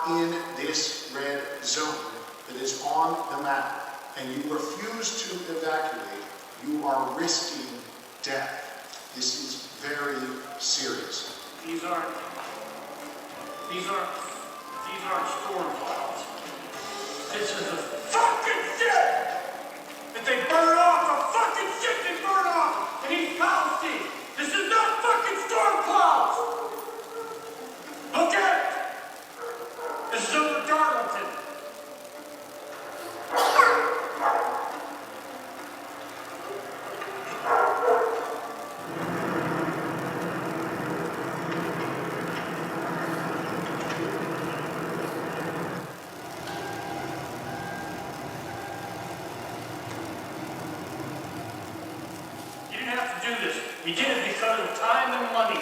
in this red zone that is on the map and you refuse to evacuate, you are risking death. This is very serious. These aren't storm clouds. This is the fucking shit that they burn off, the fucking shit they burn off in East Palestine. This is not fucking storm clouds. Okay? This is over Darlington. You didn't have to do this. You did it because of time and money.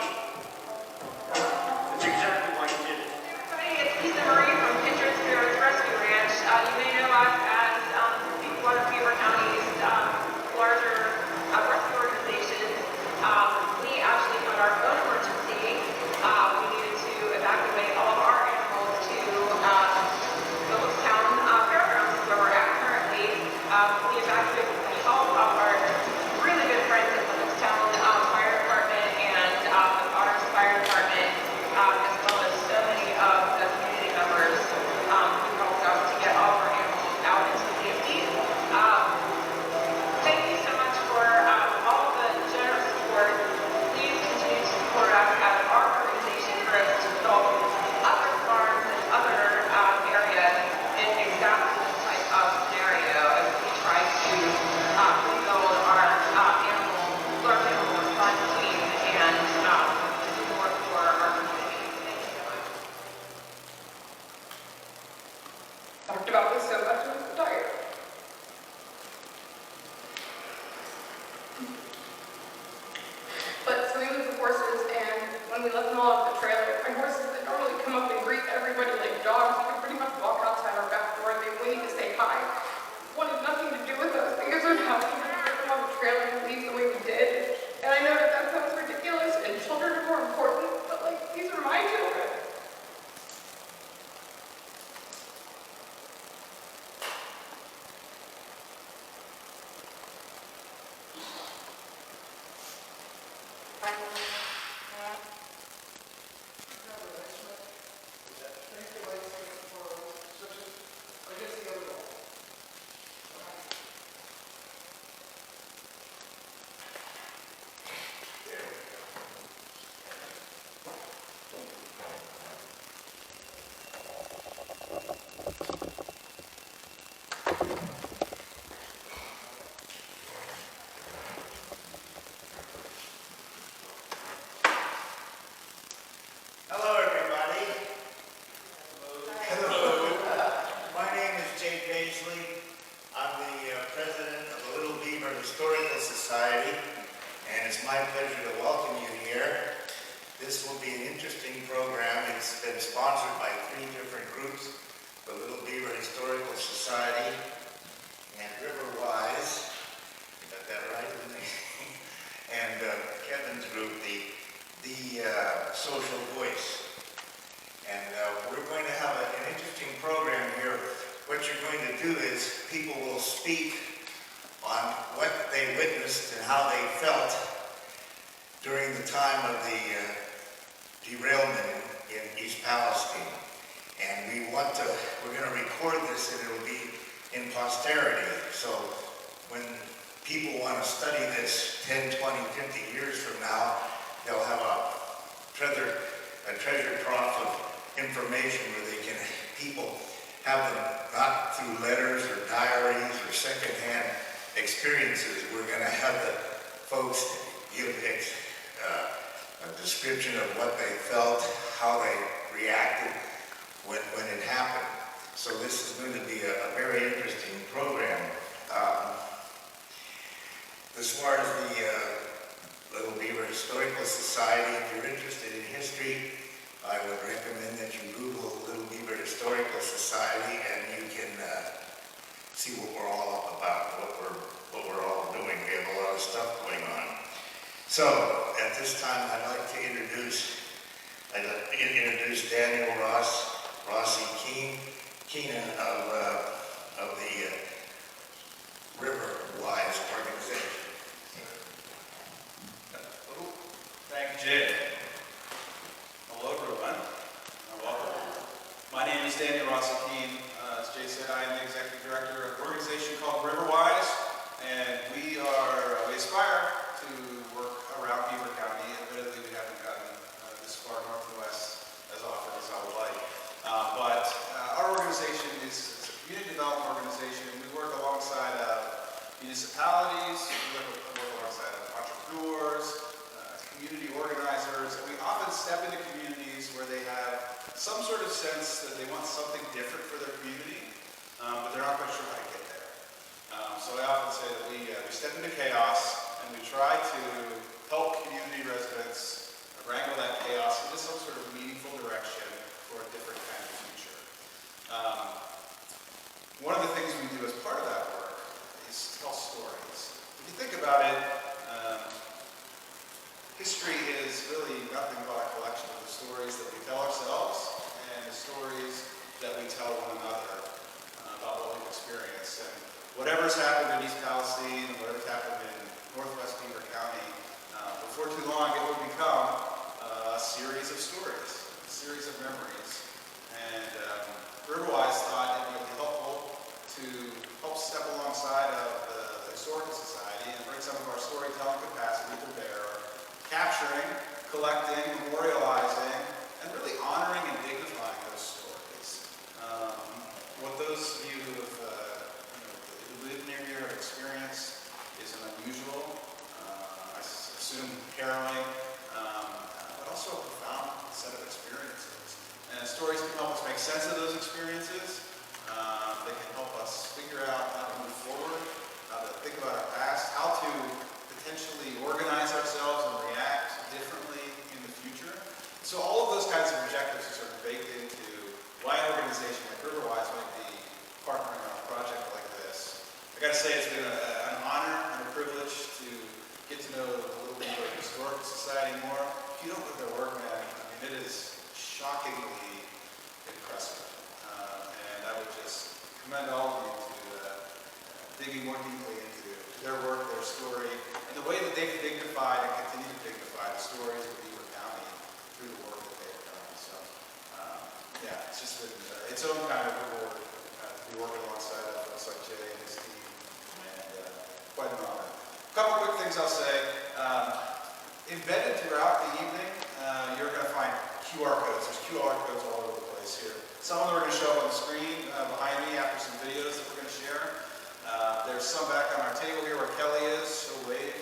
That's exactly why you did it. Everybody, it's Lisa Marie from Kindred Spirits Rescue Ranch. You may know us as one of Beaver County's larger rescue organizations. We actually had our own emergency. We needed to evacuate all of our animals to Phillipstown Fairgrounds, where we're at currently. We evacuated all of our really good friends at Phillipstown Fire Department and the Otters Fire Department, as well as so many of the community members who helped us to get all of our animals out into safety. Thank you so much for all of the generous support. Please continue to support us as our organization grows to build other farms and other areas in exactly this type of scenario as we try to rebuild our large animal response team and do more for our community. Thank you so much. Talked about this so much, I'm so tired. But so we moved the horses, and when we left them all at the trailer, my horses that normally come up and greet everybody like dogs, you could pretty much walk outside our back door and they wait to say hi. Wanted nothing to do with us because of how we had to put them on the trailer and leave the way we did. And I know that that sounds ridiculous, and children are more important, but like, these are my children. social voice. And we're going to have an interesting program here. What you're going to do is people will speak on what they witnessed and how they felt during the time of the derailment in East Palestine. And we're going to record this, and it'll be in posterity. So when people want to study this 10, 20, 50 years from now, they'll have a treasure trove of information where people have them not through letters or diaries or secondhand experiences. We're going to have the folks give a description of what they felt, how they reacted when it happened. So this is going to be a very interesting program. As far as the Little Beaver Historical Society, if you're interested in history, I would recommend that you Google Little Beaver Historical Society, and you can see what we're all about, what we're all doing. We have a lot of stuff going on. So at this time, I'd like to introduce Daniel Rossi Keenan of the Riverwise organization. Thank you, Jay. Hello, everyone. Welcome. My name is Daniel Rossi. As Jay said, I am the executive director of an organization called Riverwise, and we aspire to work around Beaver County. Admittedly, we haven't gotten this far north and west as often as I would like. But our organization is a community development organization. We work alongside municipalities, we work alongside entrepreneurs, community organizers, and we often step into communities where they have some sort of sense that they want something different for their community, but they're not quite sure how to get there. So I often say that we step into chaos and we try to help community residents wrangle that chaos into some sort of meaningful direction for a different kind of future. One of the things we do as part of that work is tell stories. If you think about it, history is really nothing but a collection of the stories that we tell ourselves and the stories that we tell one another about what we've experienced. And whatever's happened in East Palestine and whatever's happened in Northwest Beaver County, before too long it will become a series of stories, a series of memories. And Riverwise thought it would be helpful to help step alongside of the Historical Society and bring some of our storytelling capacity to bear, capturing, collecting, memorializing, and really honoring and dignifying those stories. What those of you who live near here have experienced is an unusual, I assume harrowing, but also a profound set of experiences. And stories can help us make sense of those experiences. They can help us figure out how to move forward, how to think about our past, how to potentially organize ourselves and react differently in the future. So all of those kinds of objectives are sort of baked into why an organization like Riverwise might be partnering on a project like this. I got to say, it's been an honor and a privilege to get to know the Little Beaver Historical Society more. If you don't know their work, man, it is shockingly impressive. And I would just commend all of you to digging more deeply into their work, their story, and the way that they've dignified and continue to dignify the stories of Beaver County through the work that they've done. So, yeah, it's just been its own kind of reward to be working alongside of folks like Jay and his team, and quite an honor. A couple quick things I'll say. Embedded throughout the evening, you're going to find QR codes. There's QR codes all over the place here. Some of them are going to show up on the screen behind me after some videos that we're going to share. There's some back on our table here where Kelly is, she'll wave.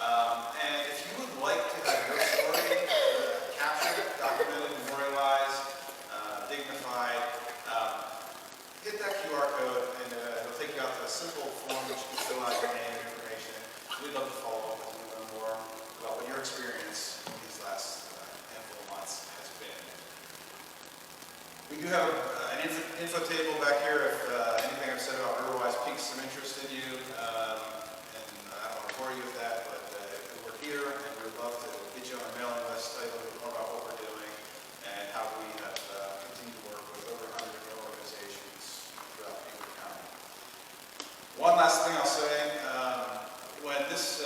And if you would like to have your story captured, documented, memorialized, dignified, hit that QR code and it'll take you out to a simple form which you can fill out your name and information. We'd love to follow up with you and learn more about what your experience these last handful of months has been. We do have an info table back here if anything I've said about Riverwise piques some interest in you. And I don't want to bore you with that, but we're here and we'd love to get you on a mailing list, tell you a little bit more about what we're doing. one last thing I'll say. When this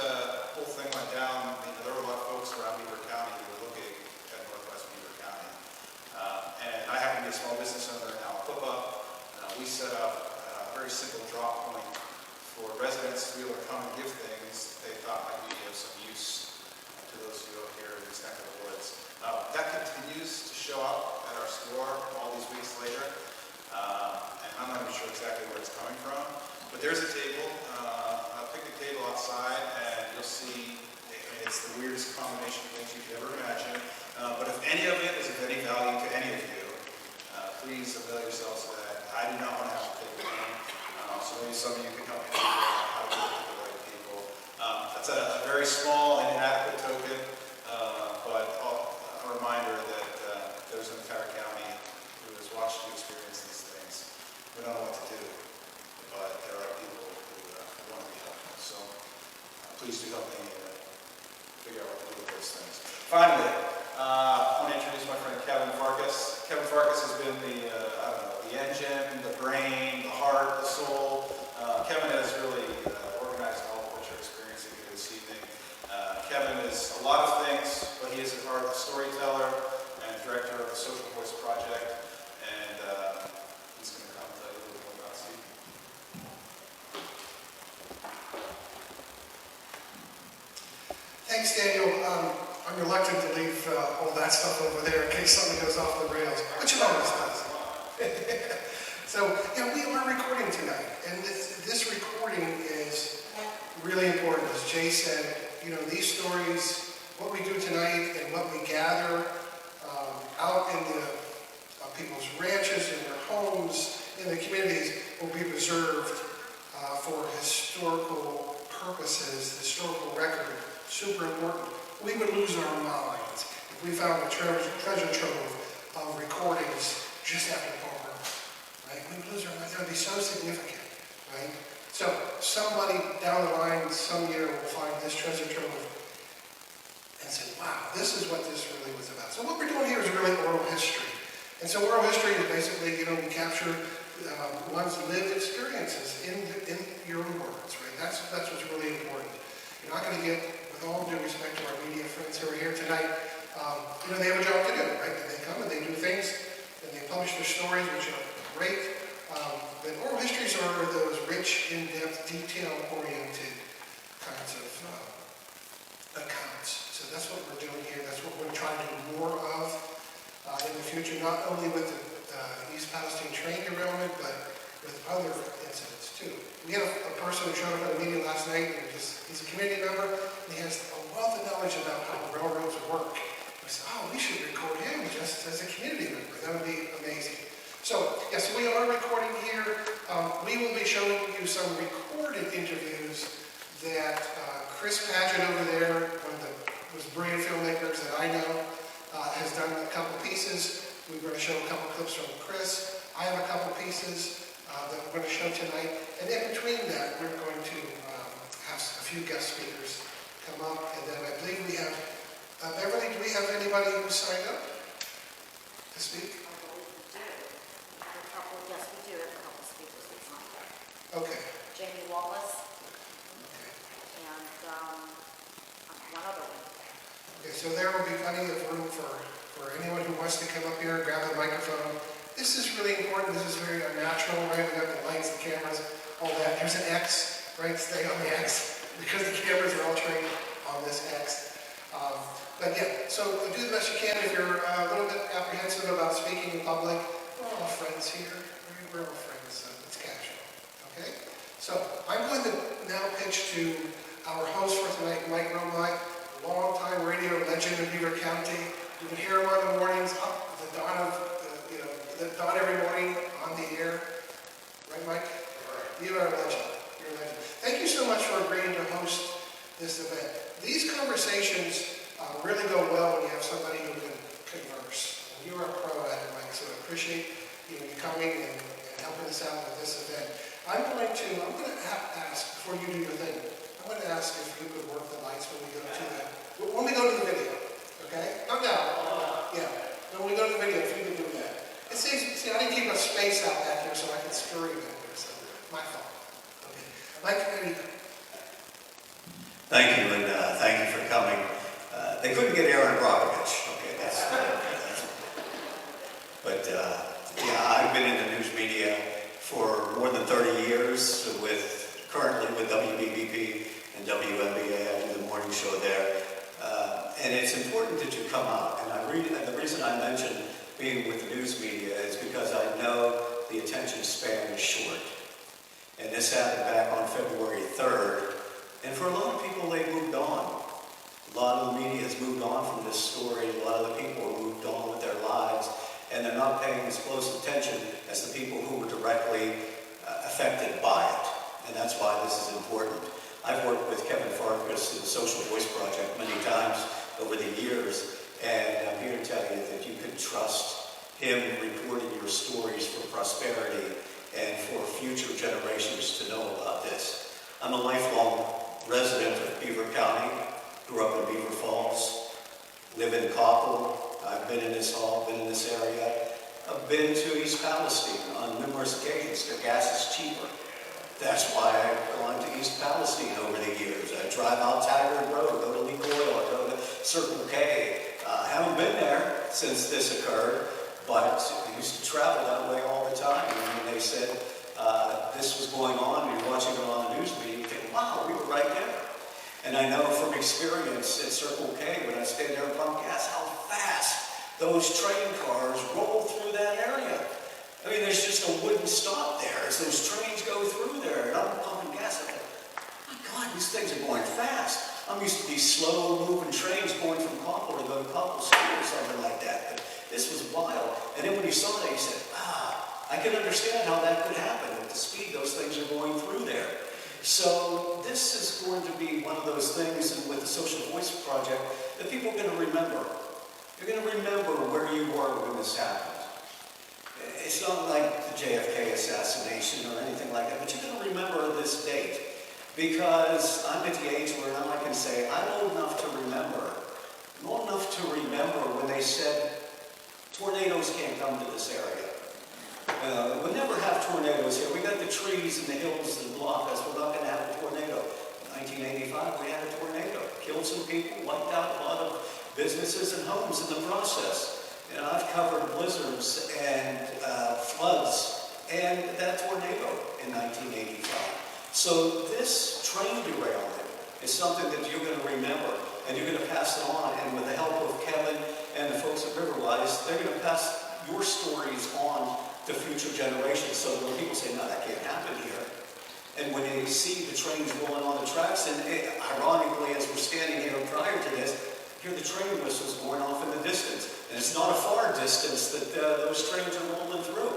whole thing went down, there were a lot of folks around Beaver County who were looking at Northwest Beaver County. And I happen to be a small business owner in Aliquippa. We set up a very simple drop point for residents to be able to come and give things they thought might be of some use to those who are here in this neck of the woods. That continues to show up at our store all these weeks later. And I'm not even sure exactly where it's coming from. But there's a table, a picnic table outside, and you'll see it's the weirdest combination of things you could ever imagine. But if any of it is of any value to any of you, please avail yourselves of that. I do not want to have to take it home. So maybe some of you can help me figure out how to get it to the right people. That's a very small and inadequate token, but a reminder that there's an entire county who has watched you experience these things. We don't know what to do, but there are people who want to be helpful. So please do help me figure out what to do with those things. Finally, I want to introduce my friend Kevin Farkas. Kevin Farkas has been the engine, the brain, the heart, the soul. Kevin has really organized all of what you're experiencing here this evening. Kevin is a lot of things, but he is at heart a storyteller and director of the Social Voice Project. And he's going to come tell you a little bit more about Steve. Thanks, Daniel. I'm reluctant to leave all that stuff over there in case something goes off the rails, which it always does. So, we are recording tonight, and this recording is really important. As Jay said, these stories, what we do tonight and what we gather out in people's ranches, in their homes, in the communities, will be preserved for historical purposes, historical record, super important. We would lose our minds if we found a treasure trove of recordings just after Paul Revere, right? We would lose our minds. That would be so significant, right? So somebody down the line some year will find this treasure trove and say, wow, this is what this really was about. So what we're doing here is really oral history. And so oral history is basically, we capture one's lived experiences in your own words, right? That's what's really important. You're not going to get, with all due respect to our media friends who are here tonight, they have a job to do, right? And they come and they do things, and they publish their stories, which are great. But oral histories are those rich, in-depth, detail-oriented kinds of accounts. So that's what we're doing here. That's what we're trying to do more of in the future, not only with the East Palestine train derailment, but with other incidents too. We had a person who showed up at a meeting last night, and he's a community member, and he has a wealth of knowledge about how railroads work. We said, we should record him just as a community member. That would be amazing. So, yes, we are recording here. We will be showing you some recorded interviews that Chris Paget over there, one of the most brilliant filmmakers that I know, has done a couple pieces. We're going to show a couple clips from Chris. I have a couple pieces that we're going to show tonight. And in between that, we're going to have a few guest speakers come up. And then I believe we have, Beverly, do we have anybody who signed up to speak? Yes, we do have a couple speakers that signed up. Okay. Jamie Wallace Okay. and one other one. Okay, so there will be plenty of room for anyone who wants to come up here and grab the microphone. This is really important. This is very unnatural, right? We got the lights, the cameras, all that. There's an X, right? Stay on the X because the cameras are all trained on this X. But yeah, so do the best you can. If you're a little bit apprehensive about speaking in public, we're all friends here. We're all friends, so it's casual. Okay? So I'm going to now pitch to our host for tonight, Mike Romine, longtime radio legend in Beaver County. You can hear him on the mornings, up the dawn of, the dawn every morning on the air. Right, Mike? Right. You are a legend. You're a legend. Thank you so much for agreeing to host this event. These conversations really go well when you have somebody who can converse. And you are a pro at it, Mike, so I appreciate you coming and helping us out with this event. I'm going to ask, before you do your thing, I'm going to ask if you could work the lights when we go to the video, okay? Not now. Yeah. When we go to the video, if you could do that. It seems, I didn't keep a space out back here so I could scurry back there, so my fault. Okay. Mike, any? Thank you, and thank you for coming. They couldn't get Aaron Brockovich. Okay, but yeah, I've been in the news media for more than 30 years, currently with WBBP and WNBA. I do the morning show there. And it's important that you come out. And the reason I mention being with the news media is because I know the attention span is short. And this happened back on February 3rd. And for a lot of people, they moved on. A lot of the media has moved on from this story. A lot of the people have moved on with their lives. And they're not paying as close attention as the people who were directly affected by it. And that's why this is important. I've worked with Kevin Farkas in the Social Voice Project many times over the years. And I'm here to tell you that you can trust him reporting your stories for prosperity and for future generations to know about this. I'm a lifelong resident of Beaver County, grew up in Beaver Falls, live in Coppell. I've been in this hall, been in this area. I've been to East Palestine on numerous occasions. The gas is cheaper. That's why I've gone to East Palestine over the years. I drive out Taggart Road, go to Leak Oil, go to Circle K. I haven't been there since this occurred, but I used to travel that way all the time. And when they said this was going on, and you're watching it on the news media, you think, wow, we were right there. And I know from experience at Circle K, when I stayed there and pumped gas, how fast those train cars roll through that area. I mean, there's just a wooden stop there as those trains go through there. And I'm pumping gas. I'm like, my God, these things are going fast. I'm used to these slow-moving trains going from Coppell to go to Coppell School or something like that. But this was wild. And then when you saw that, you said, I can understand how that could happen at the speed those things are going through there. So this is going to be one of those things with the Social Voice Project that people are going to remember. You're going to remember where you were when this happened. It's not like the JFK assassination or anything like that, but you're going to remember this date because I'm at the age where now I can say I'm old enough to remember. I'm old enough to remember when they said tornadoes can't come to this area. We'll never have tornadoes here. We got the trees and the hills that block us. We're not going to have a tornado. In 1985, we had a tornado. Killed some people, wiped out a lot of businesses and homes in the process. And I've covered blizzards and floods and that tornado in 1985. So this train derailment is something that you're going to remember and you're going to pass it on. And with the help of Kevin and the folks at Riverwise, they're going to pass your stories on to future generations. So when people say, no, that can't happen here. And when they see the trains rolling on the tracks, and ironically, as we're standing here prior to this, hear the train whistles going off in the distance. And it's not a far distance that those trains are rolling through.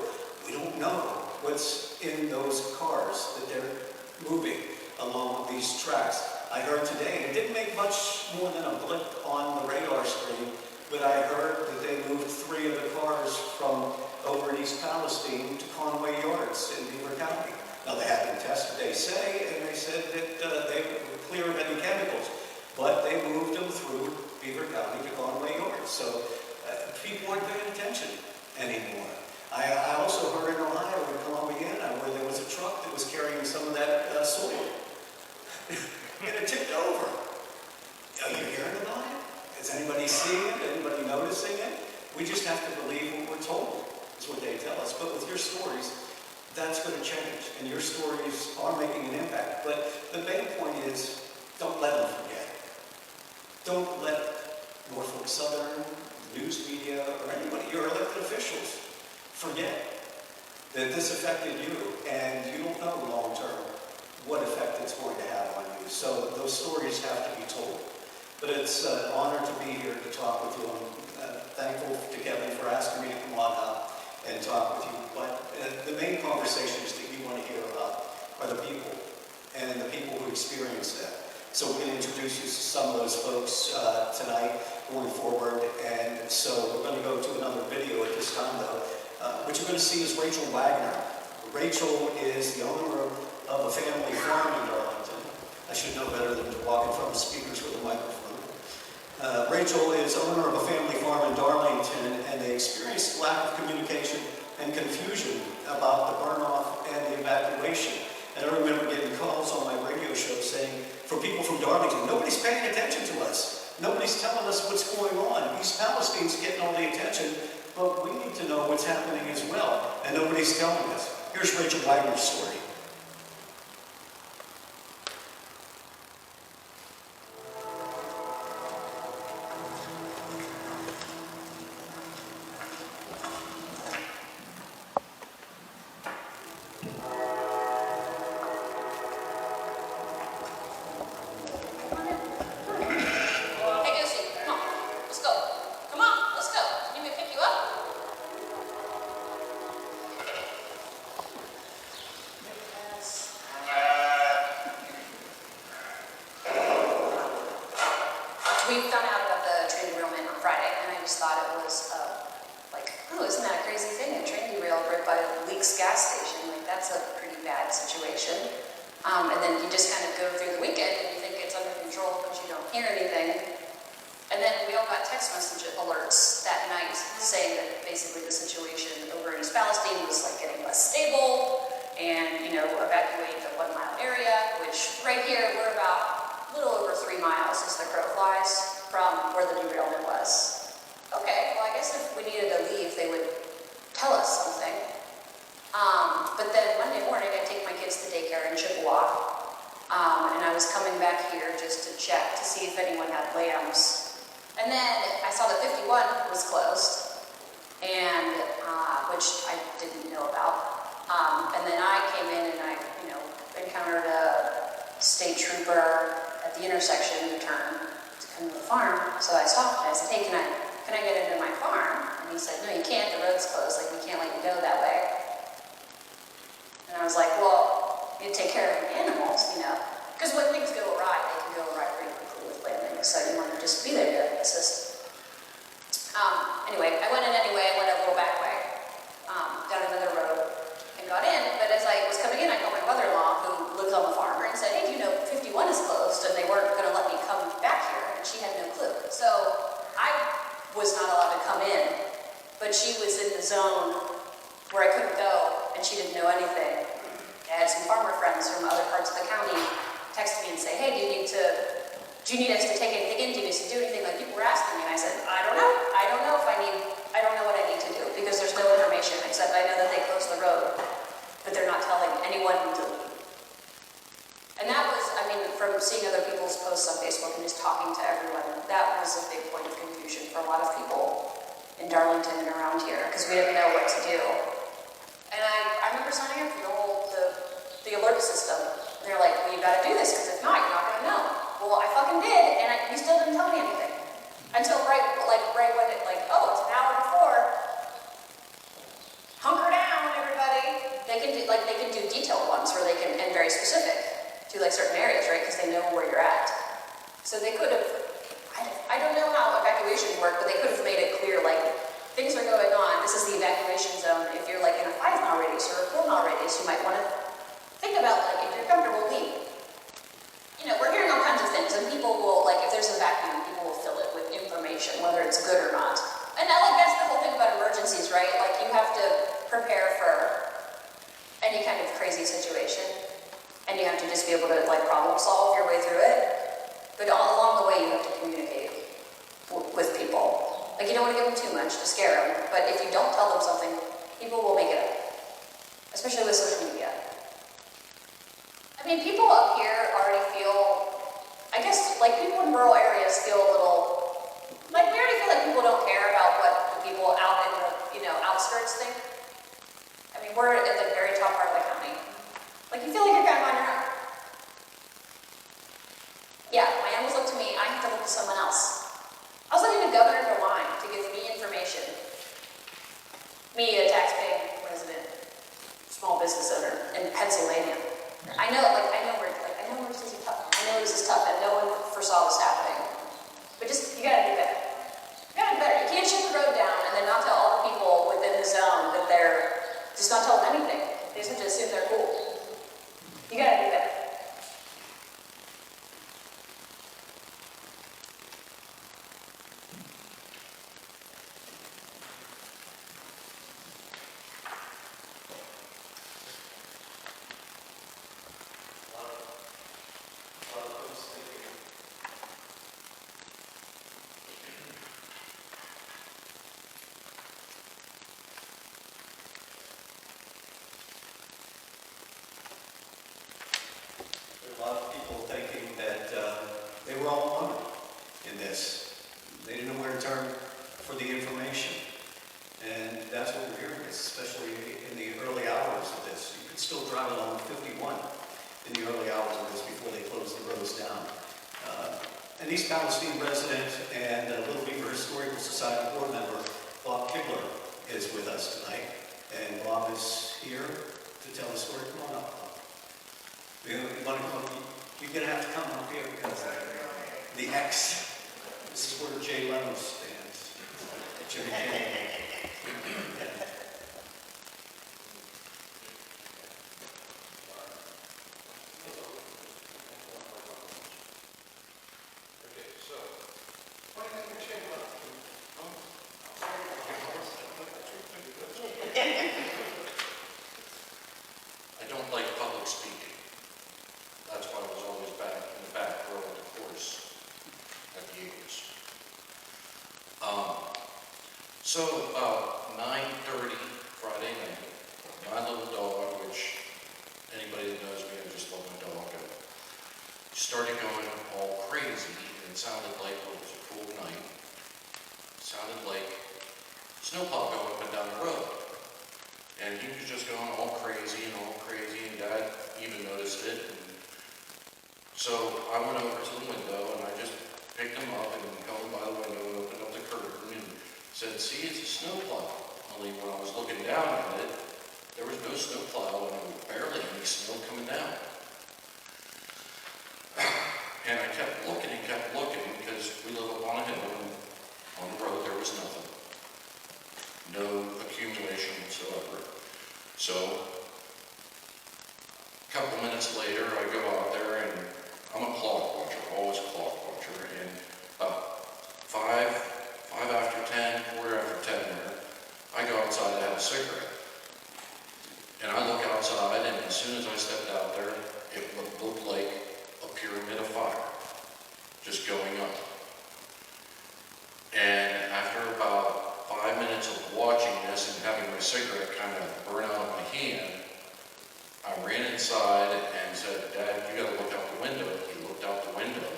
We don't know what's in those cars that they're moving along these tracks. I heard today, it didn't make much more than a blip on the radar screen, but I heard that they moved 3 of the cars from over in East Palestine to Conway Yards in Beaver County. Now they haven't tested, they say, and they said that they were clear of any chemicals, but they moved them through Beaver County to Conway Yards. So people aren't paying attention anymore. I also heard in Ohio, in Columbiana, where there was a truck that was carrying some of that soil. And it tipped over. Are you hearing about it? Is anybody seeing it? Anybody noticing it? We just have to believe what we're told, is what they tell us. But with your stories, that's going to change. And your stories are making an impact. But the main point is, don't let them forget. Don't let Norfolk Southern, news media, or anybody, your elected officials, forget that this affected you, and you don't know long-term what effect it's going to have on you. So those stories have to be told. But it's an honor to be here to talk with you. I'm thankful to Kevin for asking me to come on up and talk with you. But the main conversations that you want to hear about are the people, and the people who experience that. So we're going to introduce you to some of those folks tonight going forward. And so we're going to go to another video at this time, though. What you're going to see is Rachel Wagner. Rachel is the owner of a family farm in Darlington. I should know better than to walk in front of speakers with a microphone. Rachel is owner of a family farm in Darlington, and they experienced lack of communication and confusion about the burn-off and the evacuation. And I remember getting calls on Darlington. Nobody's paying attention to us. Nobody's telling us what's going on. East Palestine's getting all the attention, but we need to know what's happening as well, and nobody's telling us. Here's Rachel Wagner's story. Hey, Lucy, come on. Let's go. Come on, let's go. You need me to pick you up? We found out about the train derailment on Friday, and I just thought it was, isn't that a crazy thing? A train derailed right by Leaks gas station. Like, that's a pretty bad situation. And then you just kind of go through the weekend and you think it's under control because you don't hear anything. And then we all got text message alerts that night saying that basically the situation over in East Palestine was like getting less stable and, evacuate the 1 mile area, which right here we're about a little over 3 miles as the crow flies from where the derailment was. Okay, well I guess if we needed to leave, they would tell us something. But then Monday morning I take my kids to daycare in Chippewa, and I was coming back here just to check to see if anyone had lambs. And then I saw that 51 was closed, and which I didn't know about. And then I came in and I, encountered a state trooper at the intersection to turn to come to the farm. So I stopped and I said, "Hey, can I get into my farm?" And he said, "No, you can't. The road's closed. Like, we can't let you go that way." And I was like, "Well, you take care of the animals, because when things go awry, they can go awry pretty quickly with landing. So you want to just be there to assist." Anyway, I went in anyway. I went a little back way, down another road, and got in. But as I was coming in, I called my mother-in-law, who lives on the farm, and said, "Hey, do you know 51 is closed, and they weren't going to let me come back here?" And she had no clue. So I was not allowed to come in, but she was in the zone where I couldn't go, and she didn't know anything. I had some farmer friends from other parts of the county text me and say, "Hey, do you need us to take anything in? Do you need us to do anything?" Like, people were asking me, and I said, I don't know I don't know what I need to do, because there's no information, except I know that they closed the road, but they're not telling anyone to leave. And that was, from seeing other people's posts on Facebook and just talking to everyone, that was a big point of confusion for a lot of people in Darlington and around here, because we didn't know what to do. And I remember signing up for the alert system. And they're like, "Well, you gotta do this, because if not, you're not gonna know." Well, I fucking did, and you still didn't tell me anything. Until right when it's an hour before. Hunker down, everybody. They can do detailed ones where they can, and very specific to certain areas, right? Because they know where you're at. So they could have, I don't know how evacuations work, but they could have made it clear, things are going on. This is the evacuation zone. If you're in a 5 mile radius or a 4 mile radius, you might want to think about if you're comfortable, leave. We're hearing all kinds of things, and people will, if there's a vacuum, people will fill it with information, whether it's good or not. And that's the whole thing about emergencies, right? You have to prepare for any kind of crazy situation, and you have to just be able to, problem solve your way through it. But all along the way, you have to communicate with people. You don't want to give them too much to scare them, but if you don't tell them something, people will make it up, especially with social media. People up here already feel, people in rural areas feel a little, we already feel like people don't care about what the people out in the, outskirts think. We're at the very top part of the county. You feel like you're kind of on your own. Yeah, my animals look to me, I have to look to someone else. I was looking to Governor DeWine to give me information. Me, a taxpaying resident, small business owner in Pennsylvania. I know this is tough. I know this is tough, and no one foresaw this happening. But you gotta do better. You gotta do better. You can't shut the road down and then not tell all the people within the zone that just not tell them anything. They just have to assume they're cool. You gotta do better. A lot of folks thinking for the information. And that's what we're hearing, especially in the early hours of this. You could still drive along 51 in the early hours of this before they close the roads down. An East Palestine resident and Little Beaver Historical Society board member, Bob Kibler, is with us tonight. And Bob is here to tell the story. Come on up, Bob. You want to come? You're going to have to come up here because the X, this is where Jay Leno stands. Jimmy King. I don't like public speaking. That's why I was always back in the back row of the course at the Eagles. So about 9:30 Friday night, my little dog, which anybody that knows me, I just love my dog, started going all crazy. It sounded like it was a cool night. It sounded like snowplow going up and down the road. And he was just going all crazy, and Dad even noticed it. And so I went over to the window, and I just picked him up and held him by the window and opened up the curtain and said, "See, it's a snowplow." Only when I was looking down at it, there was no snowplow, and there was barely any snow coming down. And I kept looking because we live up on a hill, and on the road there was nothing. No accumulation whatsoever. So, a couple minutes later, I go out there, and I'm a clock watcher, always a clock watcher, and about 5 after 10, quarter after 10 there, I go outside to have a cigarette. And I look outside, and as soon as I stepped out there, it looked like a pyramid of fire, just going up. And after about 5 minutes of watching this and having my cigarette kind of burn out of my hand, I ran inside and said, "Dad, you gotta look out the window." He looked out the window,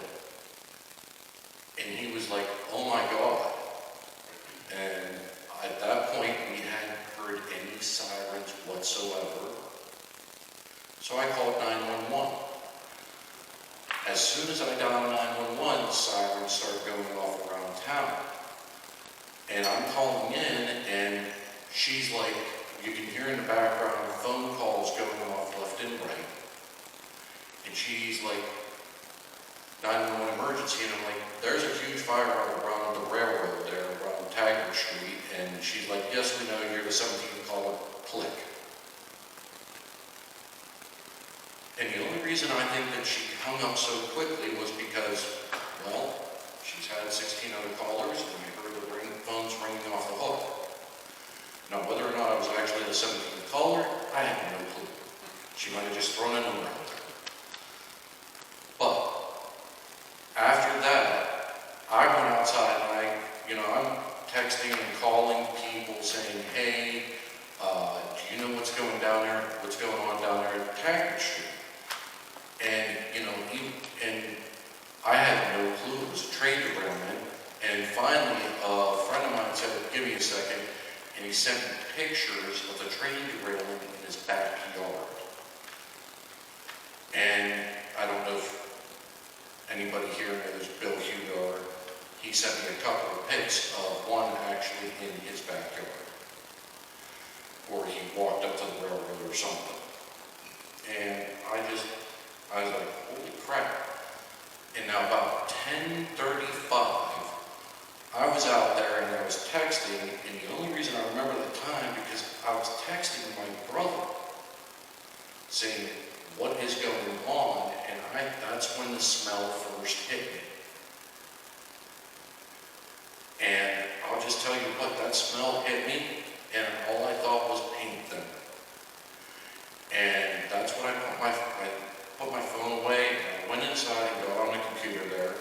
and he was like, "Oh my God." And at that point, we hadn't heard any sirens whatsoever. So I called 911. As soon as I dialed 911, sirens started going off around town. And I'm calling in, and she's like, you can hear in the background phone calls going off left and right. And she's like, 911 emergency, and I'm like, there's a huge fire around the railroad there, around Taggart Street. And she's like, yes, we know, you're the 17th caller, click. And the only reason I think that she hung up so quickly was because, well, she's had 16 other callers, and I heard the phones ringing off the hook. Now, whether or not I was actually the 17th caller, I have no clue. She might have just thrown a number out there. But after that, I went outside and I'm texting and calling people saying, hey, do you know what's going on down there at Taggart Street? And, and I had no clue. It was a train derailment. And finally, a friend of mine said, give me a second. And he sent me pictures of the train derailment in his backyard. And I don't know if anybody here knows Bill Hugar. He sent me a couple of pics of one actually in his backyard, where he walked up to the railroad or something. And I was like, holy crap. And now about 10:35, I was out there and I was texting, and the only reason I remember the time because I was texting my brother saying, what is going on? And that's when the smell first hit me. And I'll just tell you what, that smell hit me, and all I thought was paint thinner. And that's when I put my phone away, and I went inside and got on the computer there.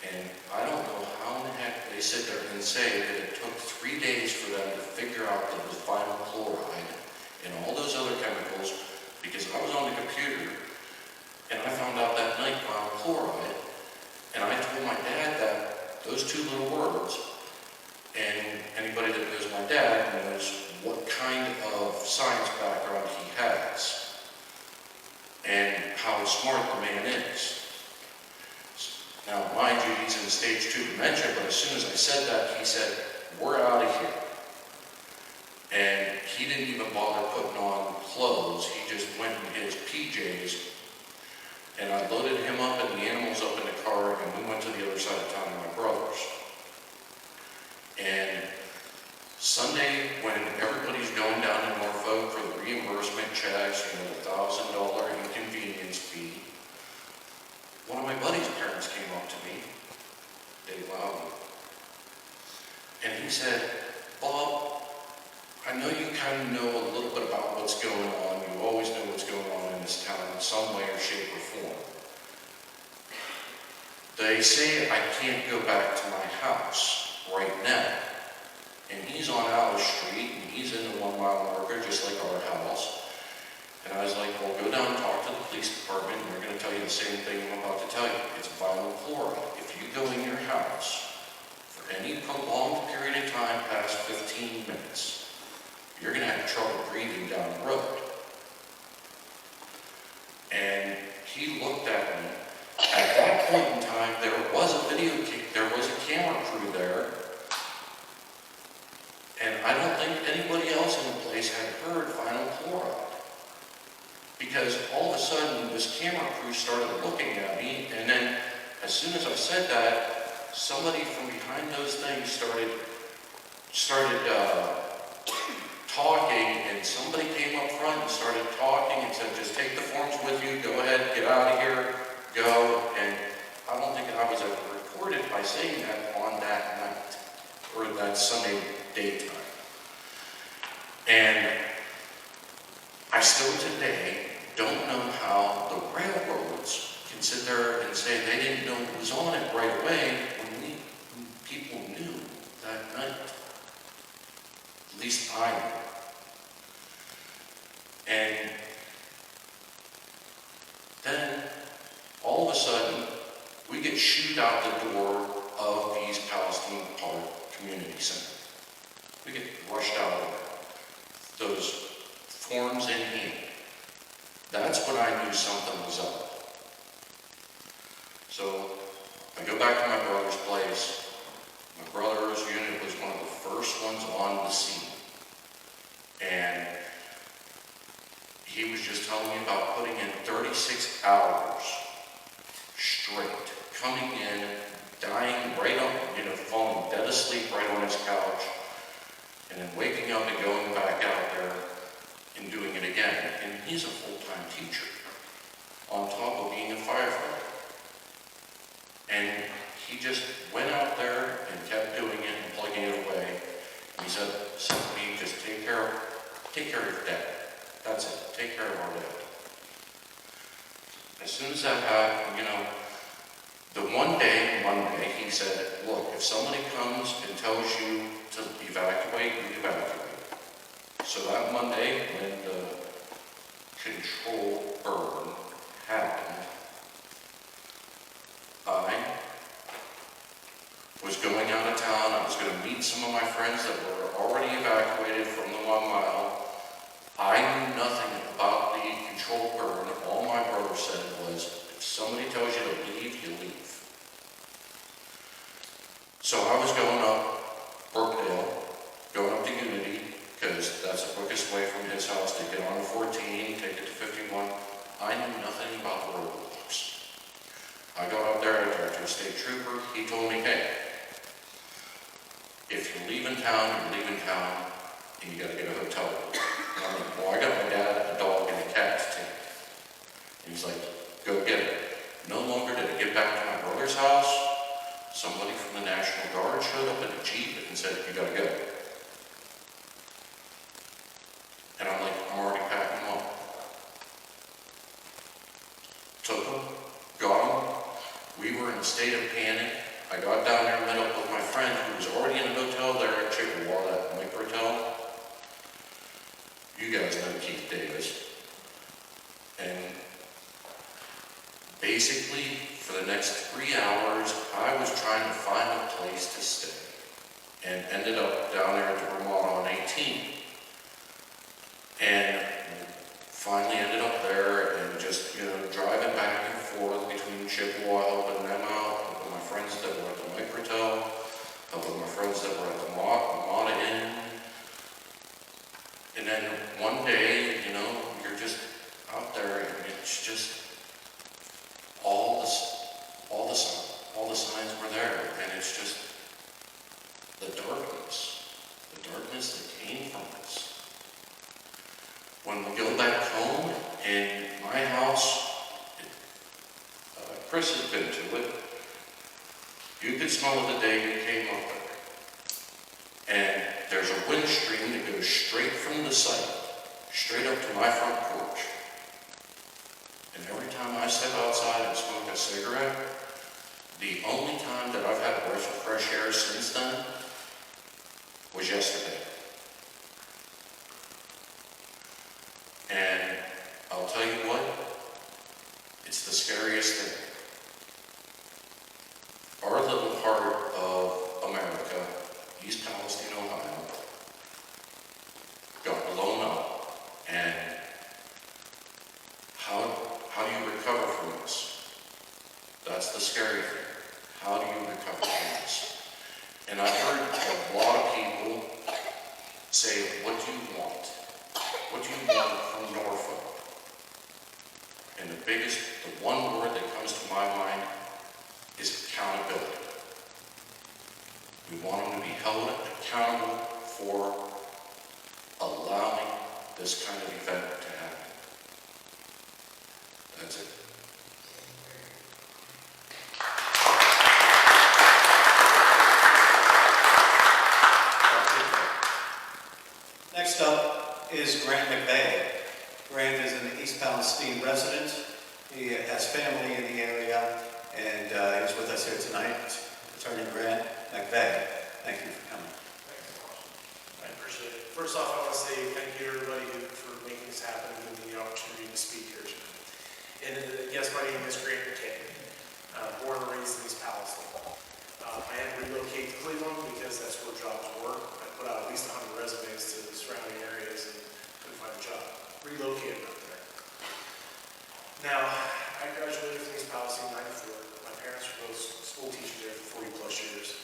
And I don't know how in the heck they sit there and say that it took 3 days for them to figure out that it was vinyl chloride and all those other chemicals, because I was on the computer and I found out that night vinyl chloride, and I told my dad those two little words, and science background he has and how smart the man is. Now, mind you, he's in stage 2 dementia, but as soon as I said that, he said, "We're out of here." And he didn't even bother putting on clothes. He just went in his PJs, and I loaded him up and the animals up in the car, and we went to the other side of town to my brother's. And Sunday, when everybody's going down to Norfolk for the reimbursement checks, the $1,000 inconvenience fee, one of my buddy's parents came up to me, Dave Loudon, and he said, "Bob, I know you kind of know a little bit about what's going on. You always know what's going on in this town in some way or shape or form. They say I can't go back to my house right now." And he's on Alice Street, and he's in the 1 mile marker, just like our house. And I was like, "Well, go down and talk to the police department, and they're going to tell you the same thing I'm about to tell you. It's vinyl chloride. If you go in your house for any prolonged period of time past 15 minutes, you're going to have trouble breathing down the road." And he looked at me. At that point in time, there was a camera crew there. And I don't think anybody else in the place had heard vinyl chloride. Because all of a sudden, this camera crew started looking at me, and then as soon as I said that, somebody from behind those things started talking, and somebody came up front and started talking and said, "Just take the forms with you, go ahead, get out of here, go." And I don't think I was ever recorded by saying that on that night, or that Sunday daytime. And I still today don't know how the railroads can sit there and say they didn't know who was on it right away when people knew that night. At least I knew. And then, all of a sudden, we get shooed out the door of the East Palestine Park Community Center. We get rushed out of there. Those forms in hand. That's when I knew something was up. So, I go back to my brother's place. My brother's unit was one of the first ones on the scene. And he was just telling me about putting in 36 hours straight, coming in, dying right on, falling dead asleep right on his couch, and then waking up and going back out there and doing it again. And he's a full-time teacher, on top of being a firefighter. And he just went out there and kept doing it and plugging it away. And he said to me, "Just take care of your dad. That's it. Take care of our dad." As soon as that happened, the one day, Monday, he said, "Look, if somebody comes and tells you to evacuate, you evacuate." So that Monday, when the control burn happened, I was going out of town. I was going to meet some of my friends that were already evacuated from the 1 mile. I knew nothing about the controlled burn. All my brother said was, "If somebody tells you to leave, you leave." So I was going up Brookdale, going up to Unity, because that's the quickest way from his house to get on the 14, take it to 51. I knew nothing about the roadblocks. I got up there, I talked to a state trooper. He told me, "Hey, if you're leaving town, and you got to get a hotel room." And I'm like, "Well, I got my dad, a dog, and a cat to take." And he's like, "Go get it." No longer did I get back to my brother's house. Somebody from the National Guard showed up in a Jeep and said, "You got to go." And I'm like, "I'm already packing them up." Took them, got them. We were in a state of panic. I got down there and met up with my friend who was already in a hotel there at Chippewa, that Microtel. You guys know Keith Davis. And basically, for the next 3 hours, I was trying to find a place to stay. And ended up down there at the Ramada on 18. And finally ended up there and just, driving back and forth between Chippewa, helping them out, helping my friends that were at the Microtel, helping my friends that were at the Mata Inn. And then one day, you're just out there and it's just all the signs were there, and it's just the darkness that came from us. When we go back home in my house, Chris has been to it. You could smell it the day you came up there. And there's a wind stream that goes straight from the site, straight up to my front porch. And every time I step outside and smoke a cigarette, the only time that I've had a breath of fresh air since then was yesterday. And I'll tell you what, it's the scariest thing. Our little part of America, East Palestine, Ohio, got blown up, and how do you recover from this? That's the scary thing. How do you recover from this? And I've heard a lot of people say, what do you want? What do you want from Norfolk? And the one word that comes to my mind is accountability. We want them to be held accountable for allowing this kind of event to happen. That's it. Next up is Grant McVeigh. Grant is an East Palestine resident. He has family in the area, and he's with us here tonight. Attorney Grant McVeigh, thank you for coming. I appreciate it. First off, I want to say thank you to everybody for making this happen and giving me the opportunity to speak here tonight. And yes, my name is Grant McVeigh, born and raised in East Palestine. I had to relocate to Cleveland because that's where jobs were. I put out at least 100 resumes to the surrounding areas and couldn't find a job. Relocated up there. Now, I graduated from East Palestine in '94. My parents were both school teachers there for 40 plus years.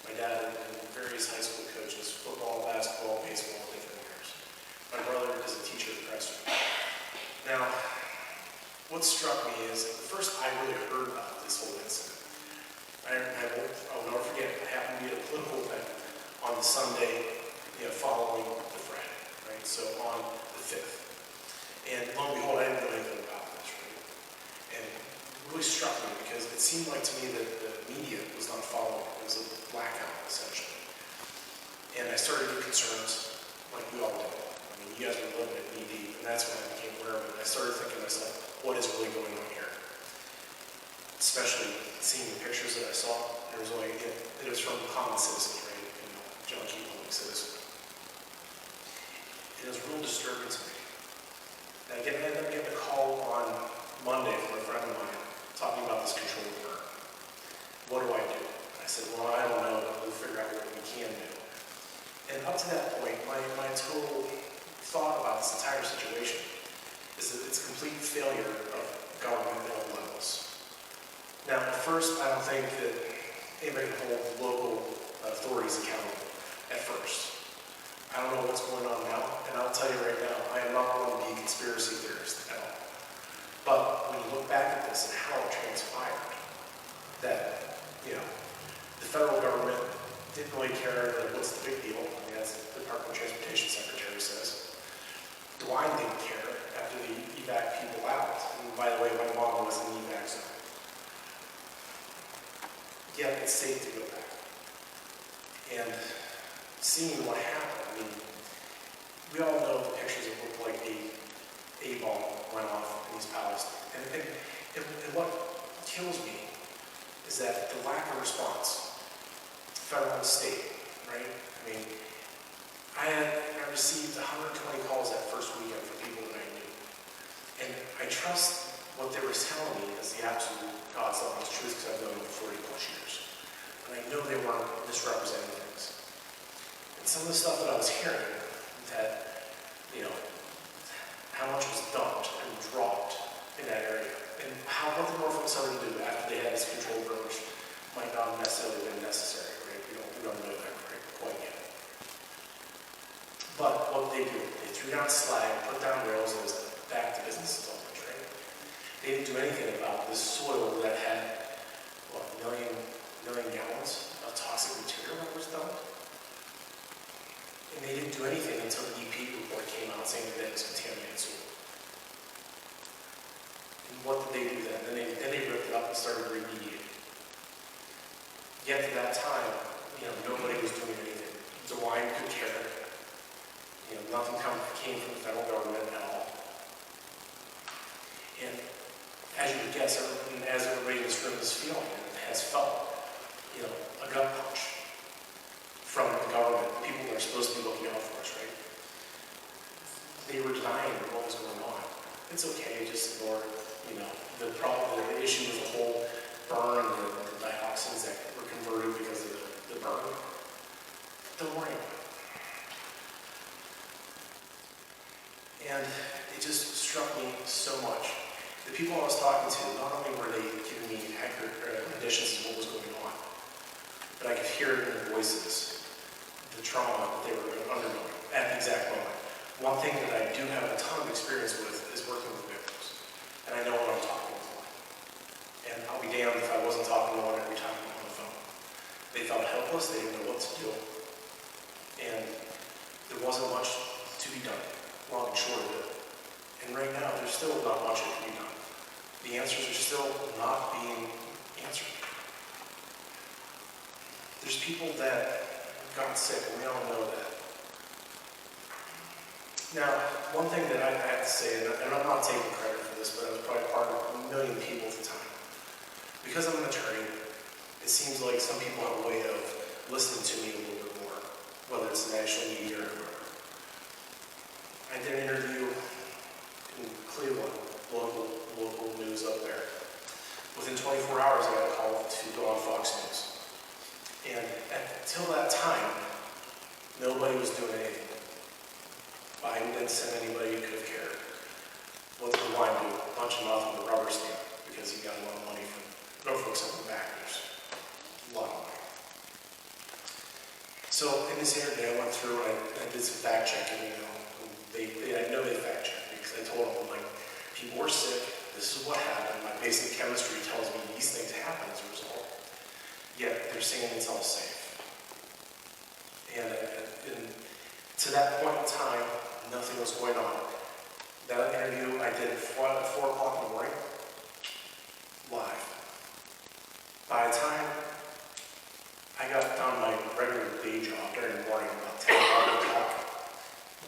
My dad had been various high school coaches, football, basketball, baseball, different years. My brother is a teacher at Preston. Now, what struck me is, the first I really heard about this whole incident, I'll never forget, I happened to be at a political event on the Sunday following the Friday, right? So on the 5th. And lo and behold, I didn't know anything about this, right? And it really struck me because it seemed like to me that the media was not following it. It was a blackout, essentially. And I started to get concerns, like we all did. I mean, you guys were living it knee deep, and that's when I became aware of it. And I started thinking to myself, what is really going on here? Especially seeing the pictures that I saw, there was only, it was from common citizens, right? Junkie public citizen. It was real disturbing to me. And I ended up getting a call on Monday from a friend of mine talking about this controlled burn. What do I do? I said, well, I don't know, but we'll figure out what we can do. And up to that point, my total thought about this entire situation is that it's a complete failure of government at all levels. Now, at first, I don't think that anybody can hold local authorities accountable at first. I don't know what's going on now, and I'll tell you right now, I am not one to be a conspiracy theorist at all. But when you look back at this and how it transpired, that, the federal government didn't really care, like, what's the big deal? I mean, that's the Department of Transportation Secretary says. DeWine didn't care after the evac people out. And by the way, my mom was in the evac zone. Yeah, it's safe to go back. And seeing what happened, I mean, we all know the pictures that look like a bomb went off in East Palestine. And what kills me is that the lack of response, federal and state, right? I mean, I received 120 calls that first weekend from people that I knew. And I trust what they were telling me is the absolute God's honest truth because I've known them for 40 plus years. And I know they weren't misrepresenting things. And some of the stuff that I was hearing that, how much was dumped and dropped in that area, and what the Norfolk Southern do after they had this controlled burn, which might not have necessarily been necessary, right? We don't know that quite yet. But what did they do? They threw down slag, put down rails, and it was back to business as always, right? They didn't do anything about this soil that had, what, a million gallons of toxic material that was dumped? And they didn't do anything until the EP report came out saying that it was contaminated soil. And what did they do then? Then they ripped it up and started remediating. Yet at that time, nobody was doing anything. DeWine could care. Nothing came from the federal government at all. And as you would guess, and as everybody in this room is feeling and has felt, a gut punch from the government, the people that are supposed to be looking out for us, right? They were denying what was going on. It's okay, just ignore, the problem, the issue with the whole burn and the dioxins that were converted because of the burn. Don't worry about it. And it just struck me so much. The people I was talking to, not only were they giving me accurate renditions of what was going on, but I could hear it in their voices, the trauma that they were undergoing at the exact moment. One thing that I do have a ton of experience with is working with victims. And I know what I'm talking about. And I'll be damned if I wasn't talking to one every time I'm on the phone. They felt helpless, they didn't know what to do. And there wasn't much to be done, long and short of it. And right now, there's still not much that can be done. The answers are still not being answered. There's people that have gotten sick, and we all know that. Now, one thing that I have to say, and I'm not taking credit for this, but I was probably part of a million people at the time. Because I'm an attorney, it seems like some people have a way of listening to me a little bit more, whether it's the national media or whoever. I did an interview in Cleveland, local news up there. Within 24 hours, I got a call to go on Fox News. And until that time, nobody was doing anything. Biden didn't send anybody who could have cared. What did DeWine do? A bunch of nothing but rubber stamp because he got a lot of money from Norfolk Southern backers. A lot of money. So in this interview, I went through and I did some fact checking. I know they fact checked me because I told them, people were sick. This is what happened. My basic chemistry tells me these things happen as a result. Yet they're saying it's all safe. And to that point in time, nothing was going on. That interview I did at 4 o'clock in the morning, live. By the time I got done my regular day job during the morning, about 10 o'clock,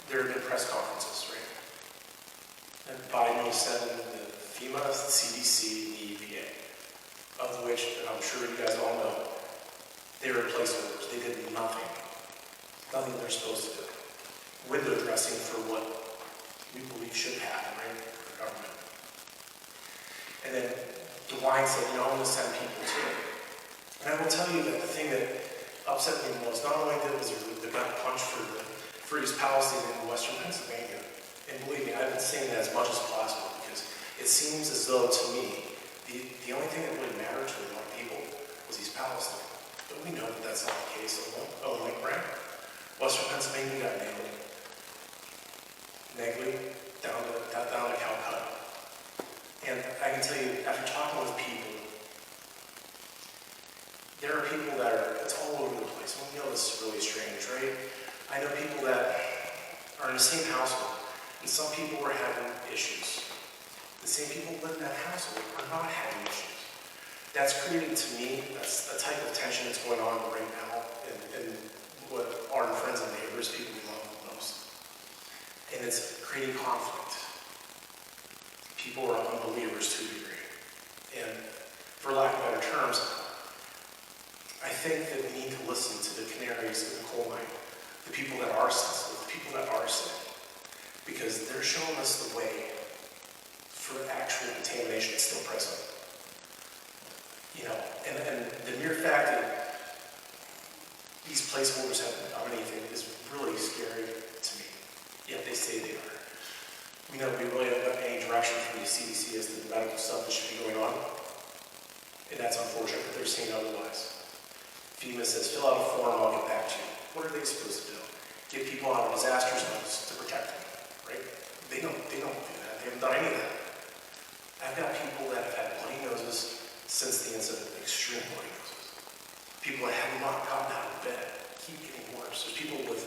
there had been press conferences, right? And Biden was sending the FEMA, the CDC, and the EPA, of which, and I'm sure you guys all know, they were placeholders. They did nothing. Nothing they're supposed to do. Window dressing for what we believe should happen, right? For government. And then DeWine said, I'm going to send people too. And I will tell you that the thing that upset me the most, not only was the gut punch for East Palestine in Western Pennsylvania, and believe me, I've been saying that as much as possible because it seems as though, to me, the only thing that really mattered to a lot of people was East Palestine. But we know that that's not the case. Oh, like Brent, Western Pennsylvania got nailed. Negley, down to Calcutta. And I can tell you, after talking with people, there are people that it's all over the place. Well, this is really strange, right? I know people that are in the same household, and some people were having issues. The same people who live in that household are not having issues. That's created, to me, that's the type of tension that's going on right now in what our friends and neighbors, people we love the most. And it's creating conflict. People are unbelievers to a degree. And for lack of better terms, I think that we need to listen to the canaries in the coal mine, the people that are sensitive, the people that are sick, because they're showing us the way for actual contamination that's still present. And the mere fact that these placeholders haven't done anything is really scary to me. Yet they say they are. We know we people out of disaster zones to protect them, right? They don't do that. They haven't done any of that. I've got people that have had bloody noses since the incident, extreme bloody noses. People that have not gotten out of bed keep getting worse. There's people with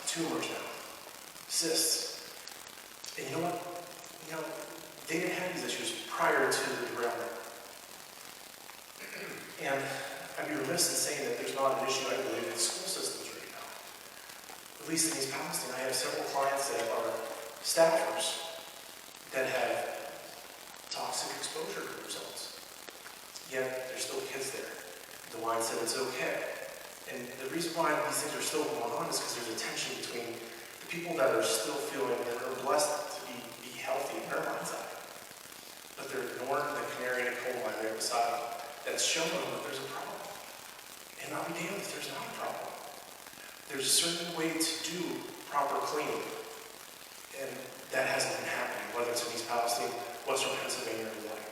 tumors now, cysts. And you know what? They didn't have these issues prior to the derailment. And I'd be remiss in saying that there's not an issue, I believe, in school systems right now. At least in East Palestine, I have several clients that are staffers that have toxic exposure results. Yet, there's still kids there. The line said it's okay. And the reason why these things are still going on is because there's a tension between the people that are still feeling that are blessed to be healthy in their mind's eye. But they're ignoring the canary in a coal mine right beside them that's showing them that there's a problem. And I'll be damned if there's not a problem. There's a certain way to do proper cleaning. And that hasn't been happening, whether it's in East Palestine, Western Pennsylvania, or the like.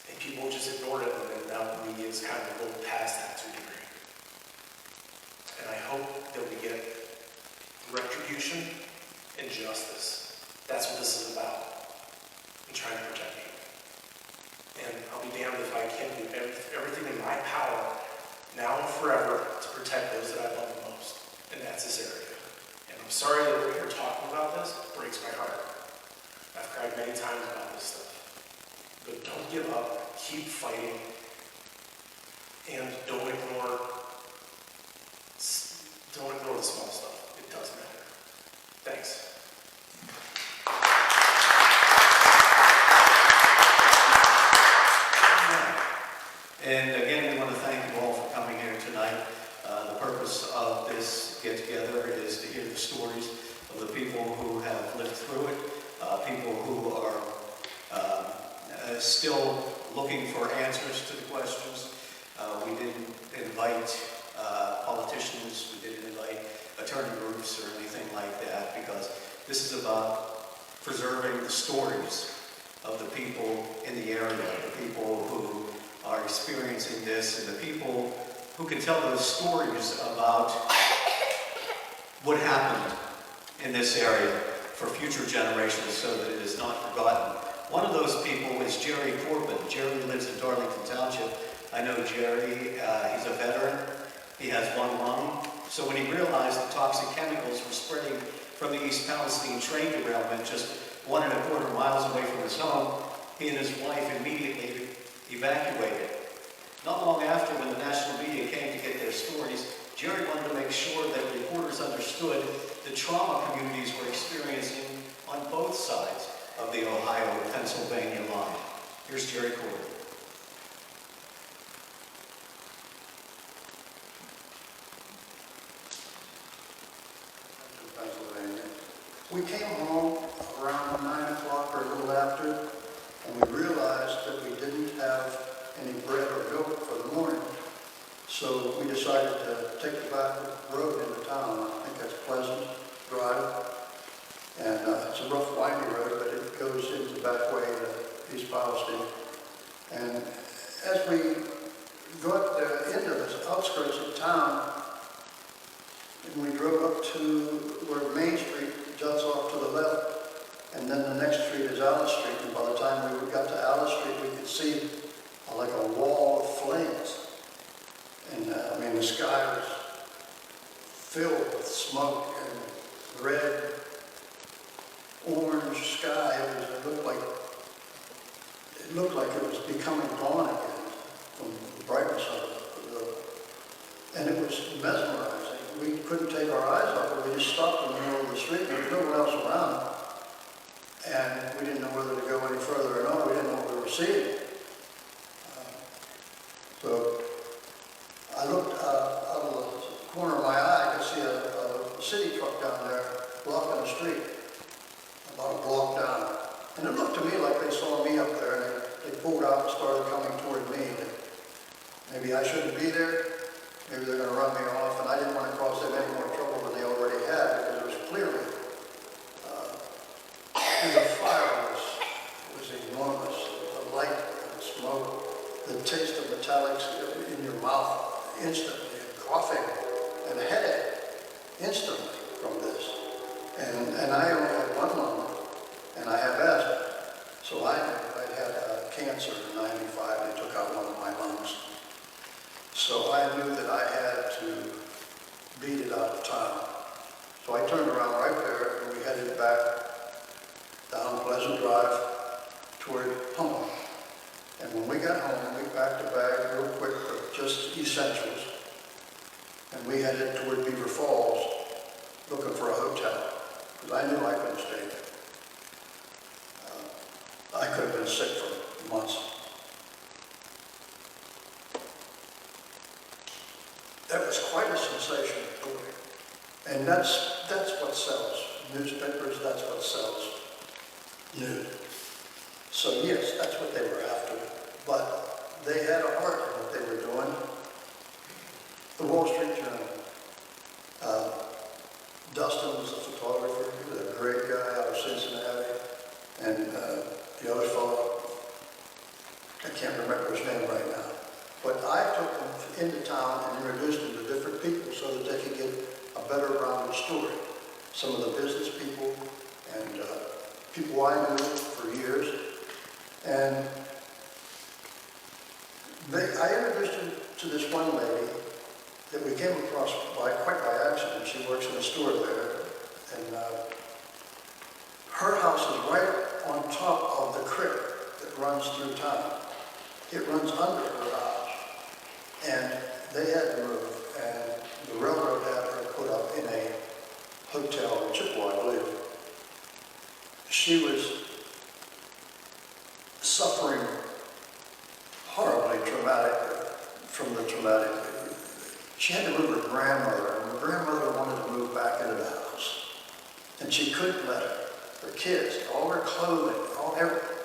And people just ignored it, and now the media is kind of a little past that to a degree. And I hope that we get retribution and justice. That's what this is about. I'm trying to protect people. And I'll be damned if I can't do everything in my power, now and forever, to protect those that I love the most. And that's this area. And I'm sorry that we're here talking about this. It breaks my heart. I've cried many times about this stuff. But don't give up. Keep fighting. And don't ignore the small stuff. It does matter. Thanks. And again, we want to thank you all for coming here tonight. The purpose of this get-together is to hear the stories of the people who have lived through it, people who are still looking for answers to the questions. We didn't invite politicians, we didn't invite attorney groups or anything like that, because this is about preserving the stories of the people in the area, the people who are experiencing this, and the people who can tell those stories about what happened in this area for future generations so that it is not forgotten. One of those people is Jerry Corbin. Jerry lives in Darlington Township. I know Jerry, he's a veteran. He has one lung. So when he realized the toxic chemicals were spreading from the East Palestine train derailment just 1.25 miles away from his home, he and his wife immediately evacuated. Not long after, when the national media came to get their stories, Jerry wanted to make sure that reporters understood the trauma communities were experiencing on both sides of the Ohio-Pennsylvania line. Here's Jerry Corbin. Pennsylvania. We came home around 9 o'clock or a little after, and we realized that we didn't have any bread or milk for the morning. So we decided to take the back road into town. I think that's Pleasant Drive. And it's a rough, windy road, but it goes into the back way to East Palestine. And as we got into the outskirts of town, and we drove up to where Main Street juts off to the left, and then the next street is Alice Street. And by the time we got to Alice Street, we could see like a wall of flames. And I mean, the sky was filled with smoke and red, orange sky. It looked like it was becoming dawn again from the brightness of it. And it was mesmerizing. We couldn't take our eyes off it. We just stopped in the middle of the street. There was no one else around. And we didn't know whether to go any further or not. We didn't know what we were seeing. So I looked out of the corner of my eye. I could see a city truck down there blocking the street, about a block down. And it looked to me like they saw me up there, and they pulled out and started coming toward me. And maybe I shouldn't be there. Maybe they're going to run me off, and I didn't want to cause them any more trouble than they already had, because it was clearly, the fire was enormous. The light and the smoke, the taste of metallics in your mouth instantly, and coughing, and a headache instantly from this. And I only had one lung, and I have asthma. So I knew I'd had cancer in '95. They took out one of my lungs. So I knew that I had to beat it out of town. So I turned around right there, and we headed back down Pleasant Drive toward home. And when we got home, we packed a bag real quick of just essentials. And we headed toward Beaver Falls, looking for a hotel, because I knew I couldn't stay there. I could have been sick for months. That was quite a sensational story. And that's what sells. Newspapers, that's what sells. News. So yes, that's what they were after. But they had a heart in what they were doing. The Wall Street Journal. Dustin was a photographer. He was a great guy out of Cincinnati. And the other fellow, I can't remember his name right now. But I took them into town and introduced them to different people so that they could get a better rounded story. Some of the business people and people I knew for years. And I introduced them to this one lady that we came across quite by accident. She works in a store there. And her house is right on top of the creek that runs through town. It runs under her house. And they had to move, and the railroad had her put up in a hotel in Chippewa, I believe. She was suffering horribly traumatically from the traumatic. She had to move her grandmother, and her grandmother wanted to move back into the house. And she couldn't let her. Her kids, all her clothing,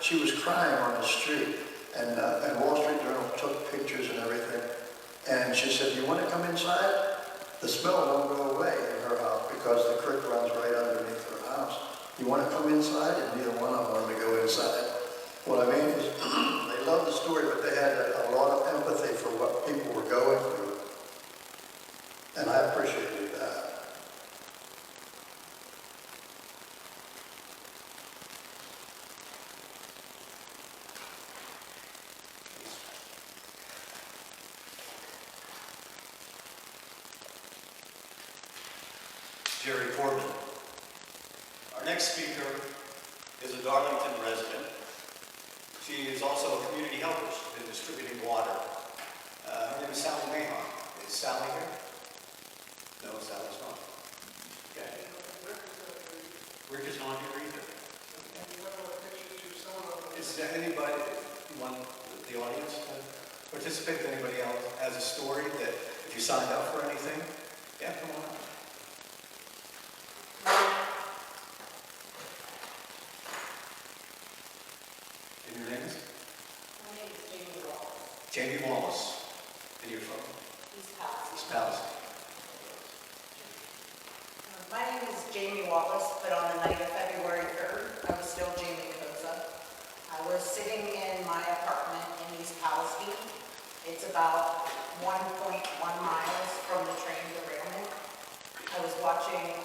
she was crying on the street. And Wall Street Journal took pictures and everything. And she said, "You want to come inside?" The smell won't go away in her house because the creek runs right underneath her house. "You want to come inside?" And neither one of them wanted to go inside. What I mean is, they loved the story, but they had a lot of empathy for what people were going through. And I appreciated that. Jerry Corbin. Our next speaker is a Darlington resident. She is also a community helper. She's been distributing water. Her name is Sally Mahon. Is Sally here? No, Sally's not. Okay. Rick is not here either. Is there anybody, you want the audience to participate? If anybody else has a story that, if you signed up for anything, yeah, come on up. And your name is? My name is Jamie Wallace. Jamie Wallace. And you're from? East Palestine. East Palestine. My name is Jamie Wallace, but on the night of February 3rd, I was still Jamie Koza. I was sitting in my apartment in East Palestine. It's about 1.1 miles from the train derailment. I was watching,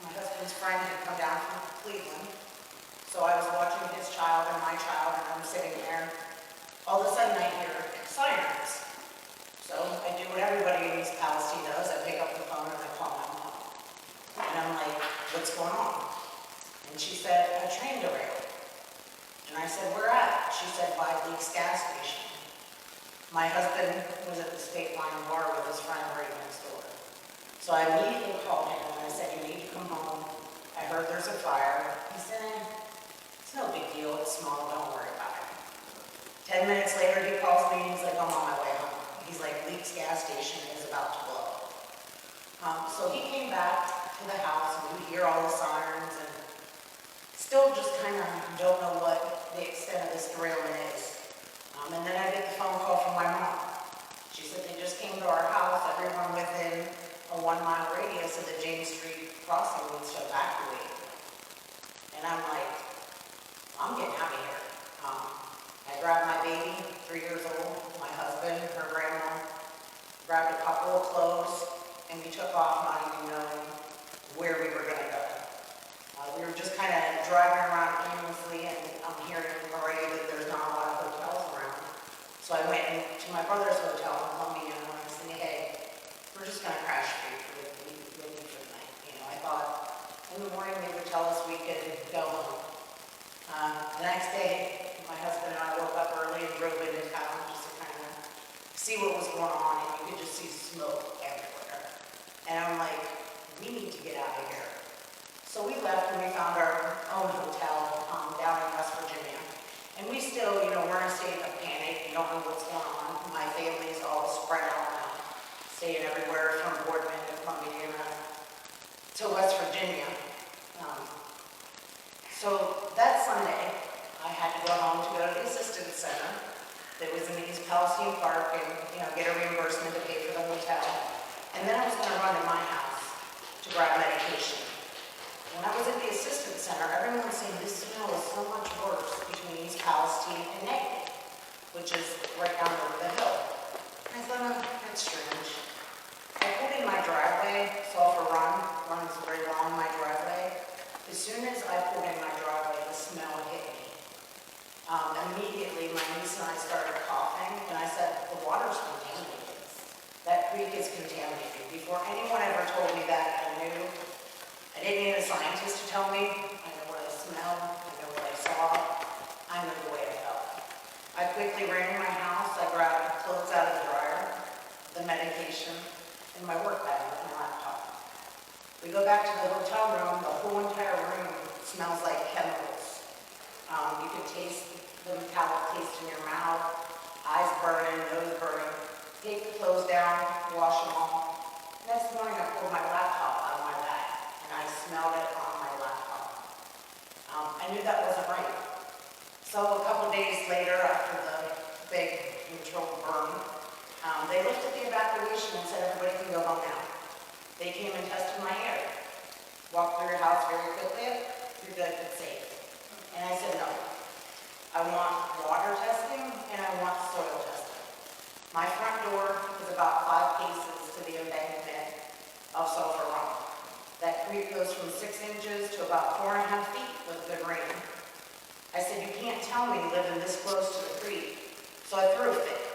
my husband's friend had come down from Cleveland. So I was watching his child and my child, and I'm sitting there. All of a sudden I hear sirens. So I do what everybody in East Palestine does. I pick up the phone and I call my mom. And I'm like, "What's going on?" And she said, "A train derailed." And I said, "Where at?" She said, "By Leaks gas station." My husband was at the State Line bar with his friend right next door. So I immediately called him and I said, "You need to come home. I heard there's a fire." He said, "It's no big deal. It's small. Don't worry about it." 10 minutes later, he calls me and he's like, "I'm on my way home." He's like, "Leaks gas station is about to blow." So he came back to the house and we hear all the sirens and still just kind of don't know what the extent of this derailment is. And then I get the phone call from my mom. She said they just came to our house, everyone within a 1-mile radius of the James Street crossing needs to evacuate. And I'm like, I'm getting out of here. I grabbed my baby, 3 years old, my husband, her grandma, grabbed a couple of clothes, and we took off not even knowing In the morning, they would tell us we could go home. The next day, my husband and I woke up early and drove into town just to kind of see what was going on, and you could just see smoke everywhere. And I'm like, we need to get out of here. So we left and we found our own hotel down in West Virginia. And we still, we're in a state of panic. We don't know what's going on. My family's all spread out now, staying everywhere from Boardman to Columbia to West Virginia. So that Sunday, I had to go home to go to the assistance center that was in East Palestine Park and, get a reimbursement to pay for the hotel. And then I was going to run to my house to grab medication. When I was at the assistance center, everyone was saying this smell is so much worse between East Palestine and Nate, which is right down over the hill. And I thought, oh, that's strange. I pulled in my driveway, so off a runs very long, my driveway. As soon as I pulled in my driveway, the smell hit me. Immediately, my niece and I started coughing, and I said, the water's contaminated. That creek is contaminated. Before anyone ever told me that, I knew. I didn't need a scientist to tell me. I know what I smelled. I know what I saw. I know the way I felt. I quickly ran in my house. I grabbed clothes out of the dryer, the medication, and my work bag with my laptop. We go back to the hotel room. The whole entire room smells like chemicals. You can taste the metallic taste in your mouth, eyes burning, nose burning. Take the clothes down, wash them all. Next morning, I pulled my laptop out of my bag, and I smelled it on my laptop. I knew that wasn't right. So a couple days later, after the big controlled burn, they lifted the evacuation and said everybody can go home now. They came and tested my air. Walked through your house very quickly. You're good, it's safe. And I said no. I want water testing and I want soil testing. My front door is about 5 paces to the embankment of Sulphur Run. That creek goes from 6 inches to about 4.5 feet with good rain. I said, you can't tell me living this close to the creek. So I threw a fit.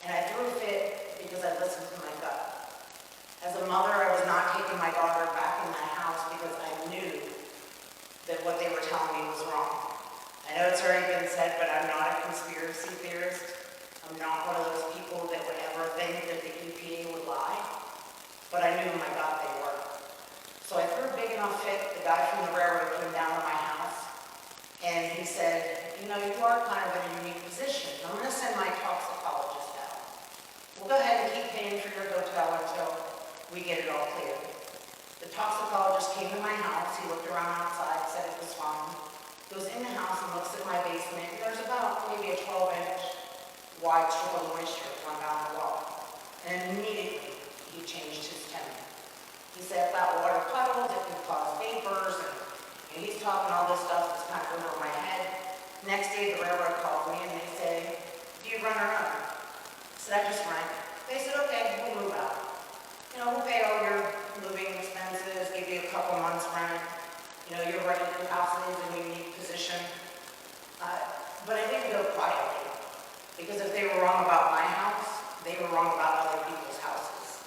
And I threw a fit because I listened to my gut. As a mother, I was not taking my daughter back in my house because I knew that what they were telling me was wrong. I know it's already been said, but I'm not a conspiracy theorist. I'm not one of those people that would ever think that the EPA would lie. But I knew in my gut they were. So I threw a big enough fit. The guy from the railroad came down to my house, and he said, you are kind of in a unique position. I'm going to send my toxicologist down. We'll go ahead and keep paying for your hotel until we get it all cleared. The toxicologist came to my house. He looked around outside, said it was fine. Goes in the house and looks at my basement. There's about maybe a 12-inch wide strip of moisture going down the wall. And immediately, he changed his tone. He said, if that water puddles, it could cause vapors, and he's talking all this stuff that's kind of over my head. Next day, the railroad called me, and they said, do you run or run? I said, I just rent. They said, okay, we'll move out. We'll pay all your moving expenses, give you a couple months rent. You're renting your house is in a unique position. But I didn't go quietly, because if they were wrong about my house, they were wrong about other people's houses.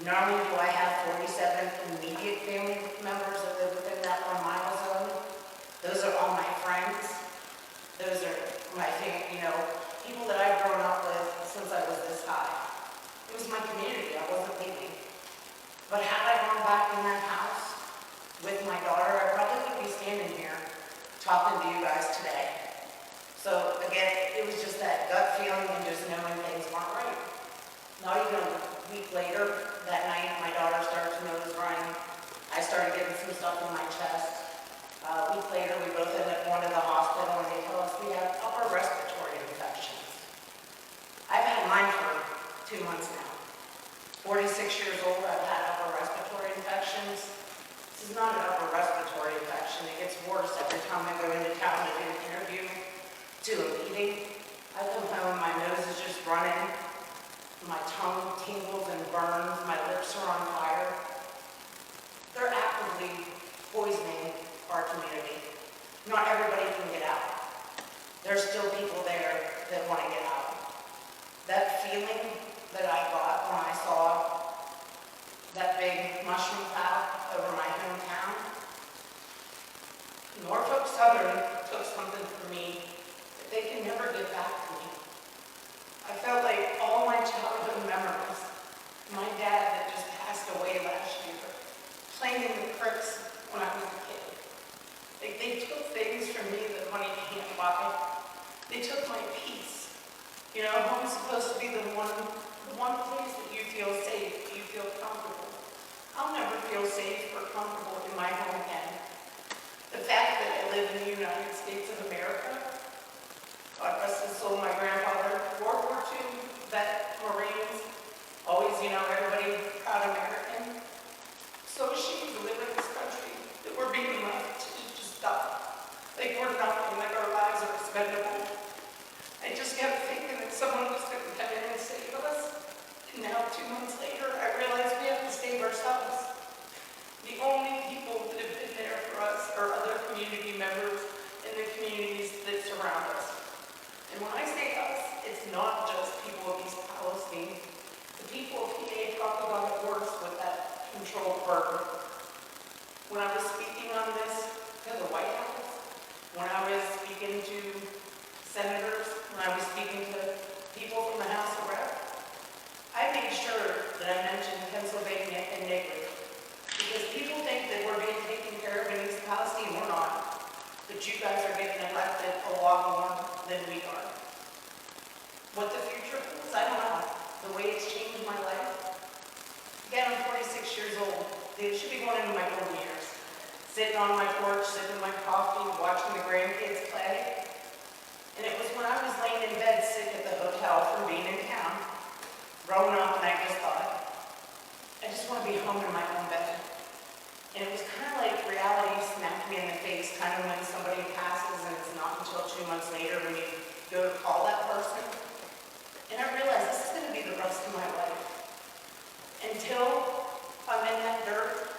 Not only do I have 47 immediate family members that live within that 1 mile zone, those are all my friends. Those are my family, people that I've grown up with since I was this high. It was my community, I wasn't leaving. But had I gone back in that house with my daughter, I probably wouldn't be standing here talking to you guys today. So again, it was just that gut feeling and just knowing things weren't right. Not even a week later, that night, my daughter started to nose running. I started getting some stuff in my chest. A week later, we both ended up going to the hospital, and they tell us we have upper respiratory infections. I've had mine for 2 months now. 46 years old, I've had upper respiratory infections. This is not an upper respiratory infection. It gets worse every time I go into town to do an interview, to a meeting. I come home, my nose is just running. My tongue tingles and burns. My lips are on fire. They're actively poisoning our community. Not everybody can get out. There's still people there that want to get out. That feeling that I got when I saw that big mushroom cloud over my hometown, difference when I was a kid. Like, they took things from me that money can't buy. They took my peace. You know, home's supposed to be the one place that you feel safe, you feel comfortable. I'll never feel safe or comfortable in my home again. The fact that I live in the United States of America, God rest his soul, my grandfather, World War II vet, Marines, always, you know, everybody proud American. So ashamed to live in this country that we're being left to just die. Like we're nothing, like our lives are expendable. I just kept thinking that someone was going to come in and save us. And now, 2 months later, I realize we have to save ourselves. The only people that have been there for us are other community members in the communities that surround us. And when I say us, it's not just people of East Palestine. The people of PA talk about it worse with that controlled burden. When I was speaking on this to the White House, when I was speaking to senators, when I was speaking to people from the House of Reps, I made sure that I mentioned Pennsylvania and Niggly. Because people think that we're being taken care of in East Palestine, we're not. But you guys are getting elected a lot more than we are. What the future holds, I don't know. The way it's changed my life. Again, I'm 46 years old. It should be going into my golden years. Sitting on my porch, sipping my coffee, watching the grandkids play. And it was when I was laying in bed sick at the hotel from being in town, growing up, and I just thought, I just want to be home in my own bed. And it was kind of like reality smacked me in the face, kind of when somebody passes and it's not until 2 months later when you go to call that person. And I realized this is going to be the rest of my life. Until I'm in that dirt,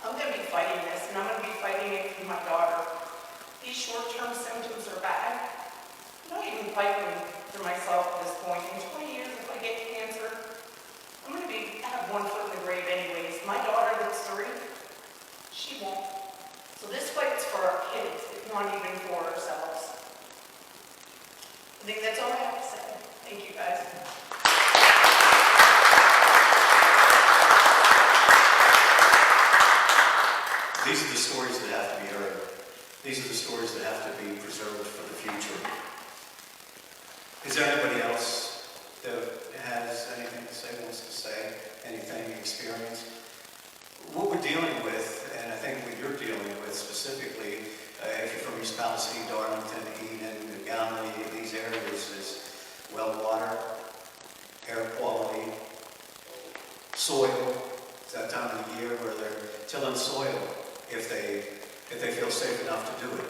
I'm going to be fighting this, and I'm going to be fighting it for my daughter. These short-term symptoms are bad. I'm not even fighting for myself at this point. In 20 years, if I get cancer, I'm going to have one foot in the grave anyways. My daughter that's 3, she won't. So this fight's for our kids, if not even for ourselves. I think that's all I have to say. Thank you, guys. These are the stories that have to be heard. These are the stories that have to be preserved for the future. Is there anybody else that has anything to say, wants to say, anything you experienced? What we're dealing with, and I think what you're dealing with specifically, if you're from East Palestine, Darlington, Eden, Montgomery, these areas, is well water, air quality, soil. It's that time of the year where they're tilling soil if they feel safe enough to do it.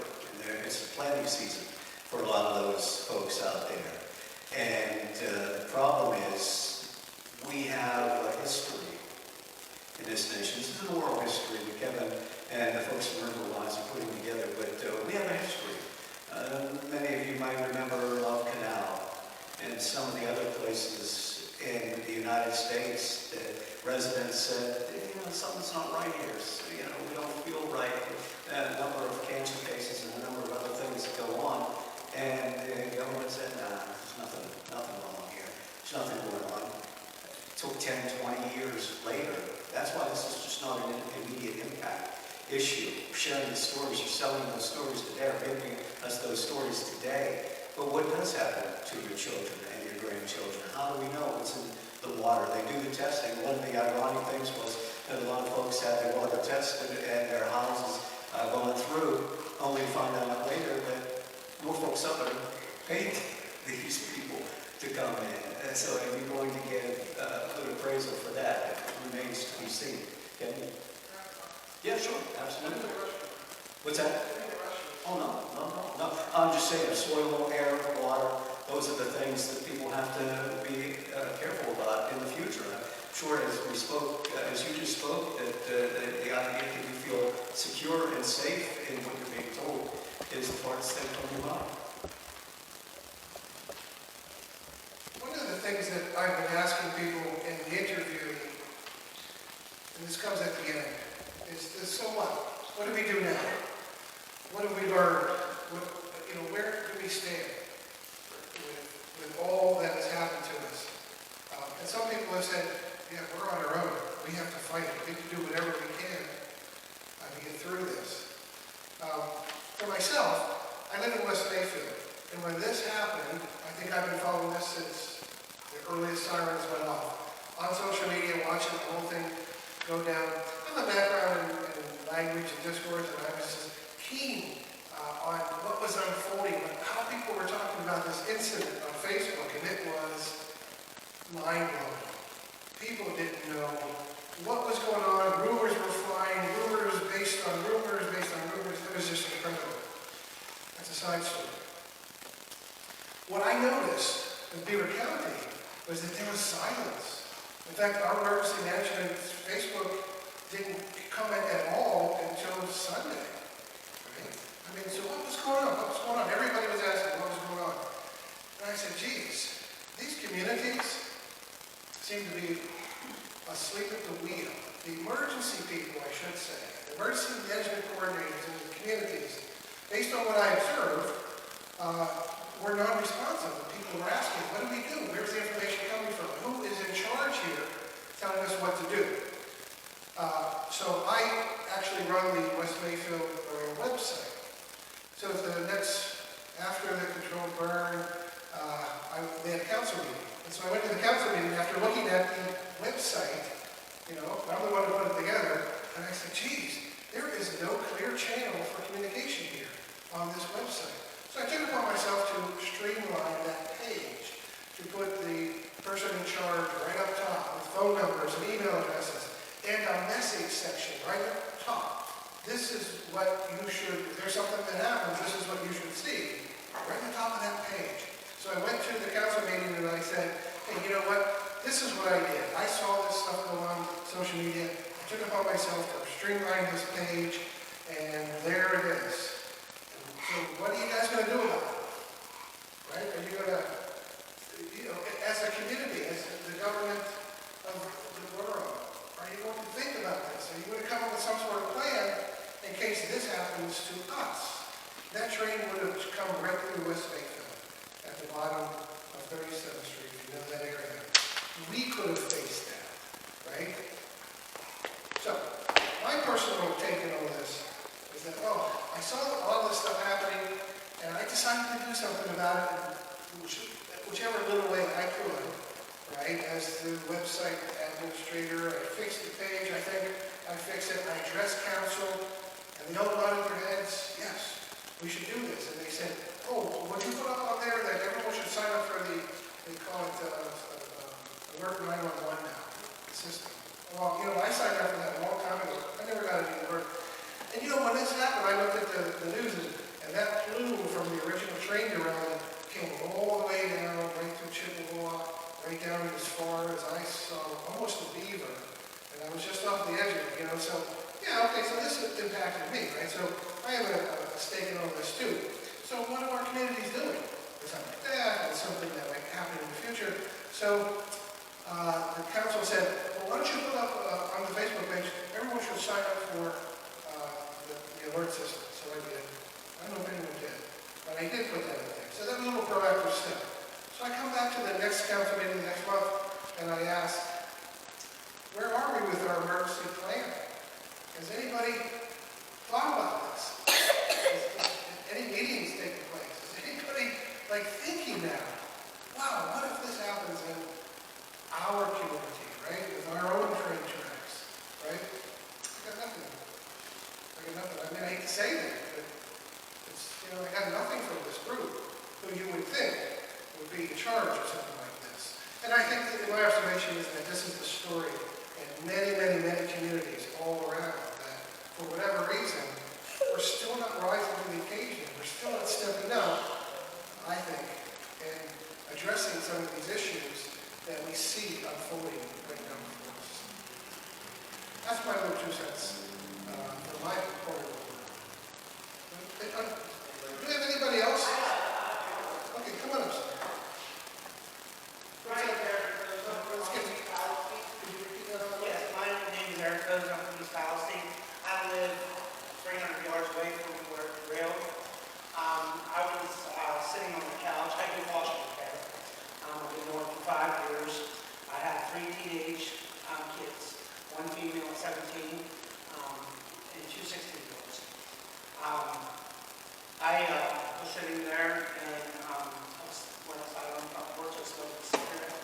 And it's the planting season for a lot of those folks out there. And the problem is we have a history in this nation. This is an oral history that Kevin and the folks from Riverwise are putting together, but we have a history. Many of you might remember Love Canal and some of the other places in the United States that residents said, you know, something's not right here. So, you know, we don't feel right. A number of cancer cases and a number of other things that go on. And the government said, nah, there's nothing wrong here. There's nothing going on. It took 10, 20 years later. That's why this is just not an immediate impact issue. You're sharing the stories, you're selling those stories today, or giving us those stories today. But what does happen to your children and your grandchildren? How do we know what's in the water? They do the testing. One of the ironic things was that a lot of folks had their water tested and their houses going through, only to find out later that more folks up there paid these people to come in. And so are you going to get a good appraisal for that? It remains to be seen. Can you? Yeah, sure, absolutely. What's that? Oh, no. I'm just saying soil, air, water, those are the things that people have to be careful about in the future. I'm sure as we spoke, as you just spoke, that the idea that you feel secure and safe in what you're being told is the parts that come to mind. One of the things that I've been asking people in the interview, and this comes at the end, is so what? What do we do now? What have we learned? Where do we stand with all that has happened to us? And some people have said, yeah, we're on our own. We have to fight it. We have to do whatever we can. get through this. For myself, I live in West Mayfield, and when this happened, I think I've been following this since the earliest sirens went off. On social media, watching the whole thing go down. I have a background in language and discourse, and I was just keen on what was unfolding, how people were talking about this incident on Facebook, and it was mind-blowing. People didn't know what was going on. Rumors were flying, rumors based on rumors, based on rumors. It was just incredible. That's a side story. What I noticed in Beaver County was that there was silence. In fact, our emergency management Facebook didn't comment at all until Sunday. Right? I mean, so what was going on? What was going on? Everybody was asking what was going on. And I said, geez, these communities seem to be asleep at the wheel. The emergency people, I should say, the emergency management coordinators in the communities, based on what I observed, were non-responsive. The people were asking, what do we do? Where's the information coming from? Who is in charge here telling us what to do? So I actually run the West Mayfield website. So after the controlled burn, they had a council meeting. And so I went to the council meeting after looking at the website, I'm the one who put it together, and I said, geez, there is no clear channel for communication here on this website. So I took it upon myself to streamline that page, to put the person in charge right up top with phone numbers and email addresses, and a message section right up top. This is what you should, if there's something that happens, this is what you should see, right on the top of that page. So I went to the council meeting and I said, hey, you know what? This is what I did. I saw this stuff go on social media. I took it upon myself to streamline this page, and there it is. So what are you guys going to do about it? Right? Are you going to, as a community, as the government of the borough, are you going to think about this? Are you going to come up with some sort of plan in case this happens to us? That train would have come right through West Mayfield at the bottom of 37th Street, if you know that area. We could have faced that, right? So, my personal take on this is that, I saw all this stuff happening, and I decided to do something about it in whichever little way I could, right? As the website administrator, I fixed the page, I think I fixed it, I addressed council, and they all nodded their heads, yes, we should do this. And they said, would you put up on there that everyone should sign up for they call it Alert 911 now, the system. Well, I signed up for that a long time ago. I never got any alert. And when this happened, I looked at the news, and that plume from the original train derailment came all the way down, right through Chippewa, right down as far as I saw, almost to Beaver. And I was just off the edge of it, So, so this impacted me, right? So I have a stake in all this too. So what are our communities doing? Or something like that, and something that might happen in the future. So the council said, well, why don't you put up on the Facebook page, everyone should sign up for the alert system. So I did. I don't know if anyone did, but I did put that in there. So that was a little proactive step. So I come back to the next council meeting next month, and I ask, where are we with our emergency plan? Has anybody thought about this? Any meetings taking place? Is anybody thinking now, wow, what if this happens in our community, right? With our own train tracks, right? I got nothing. I hate to say that, but it's, I got nothing from this group who you would think would be in charge of something like this. And I think that my observation is that this is the story in many, many, many communities all around, that for whatever reason, we're still not rising to the occasion. We're still not stepping up, I think, and addressing some of these issues that we see unfolding right now before us. That's my little 2 cents from my point of view. Do we have anybody else? Okay, come on up, sir. Yes, my name is Eric Coz. I'm from East Palestine. I was sitting there and I went outside on the front porch and smoked a cigarette.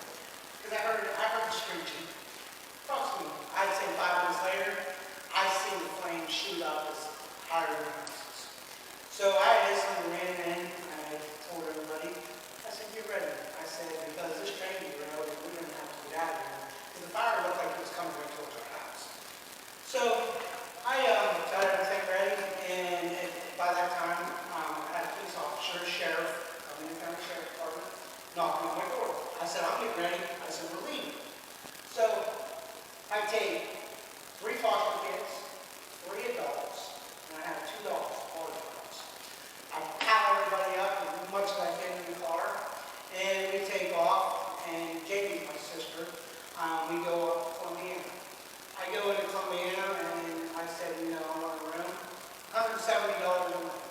Because I heard the screeching. Approximately, I'd say 5 minutes later, I see the flame shoot up as higher than houses. So I instantly ran in and I told everybody, I said, get ready. I said, because this train we're going to have to get out of here. Because the fire looked like it was coming right towards our house. So I got everything ready, and by that time, I had a police officer, sheriff, Columbia County Sheriff Department, knocking on my door. I said, I'm getting ready. I said, we're leaving. So I take 3 foster kids, 3 adults, and I have 2 dogs, water dogs. I pack everybody up as much as I can in the car, and we take off, and Jamie, my sister, we go up to Columbiana. I go into Columbiana, and I said, I'm on the room, $170 a month.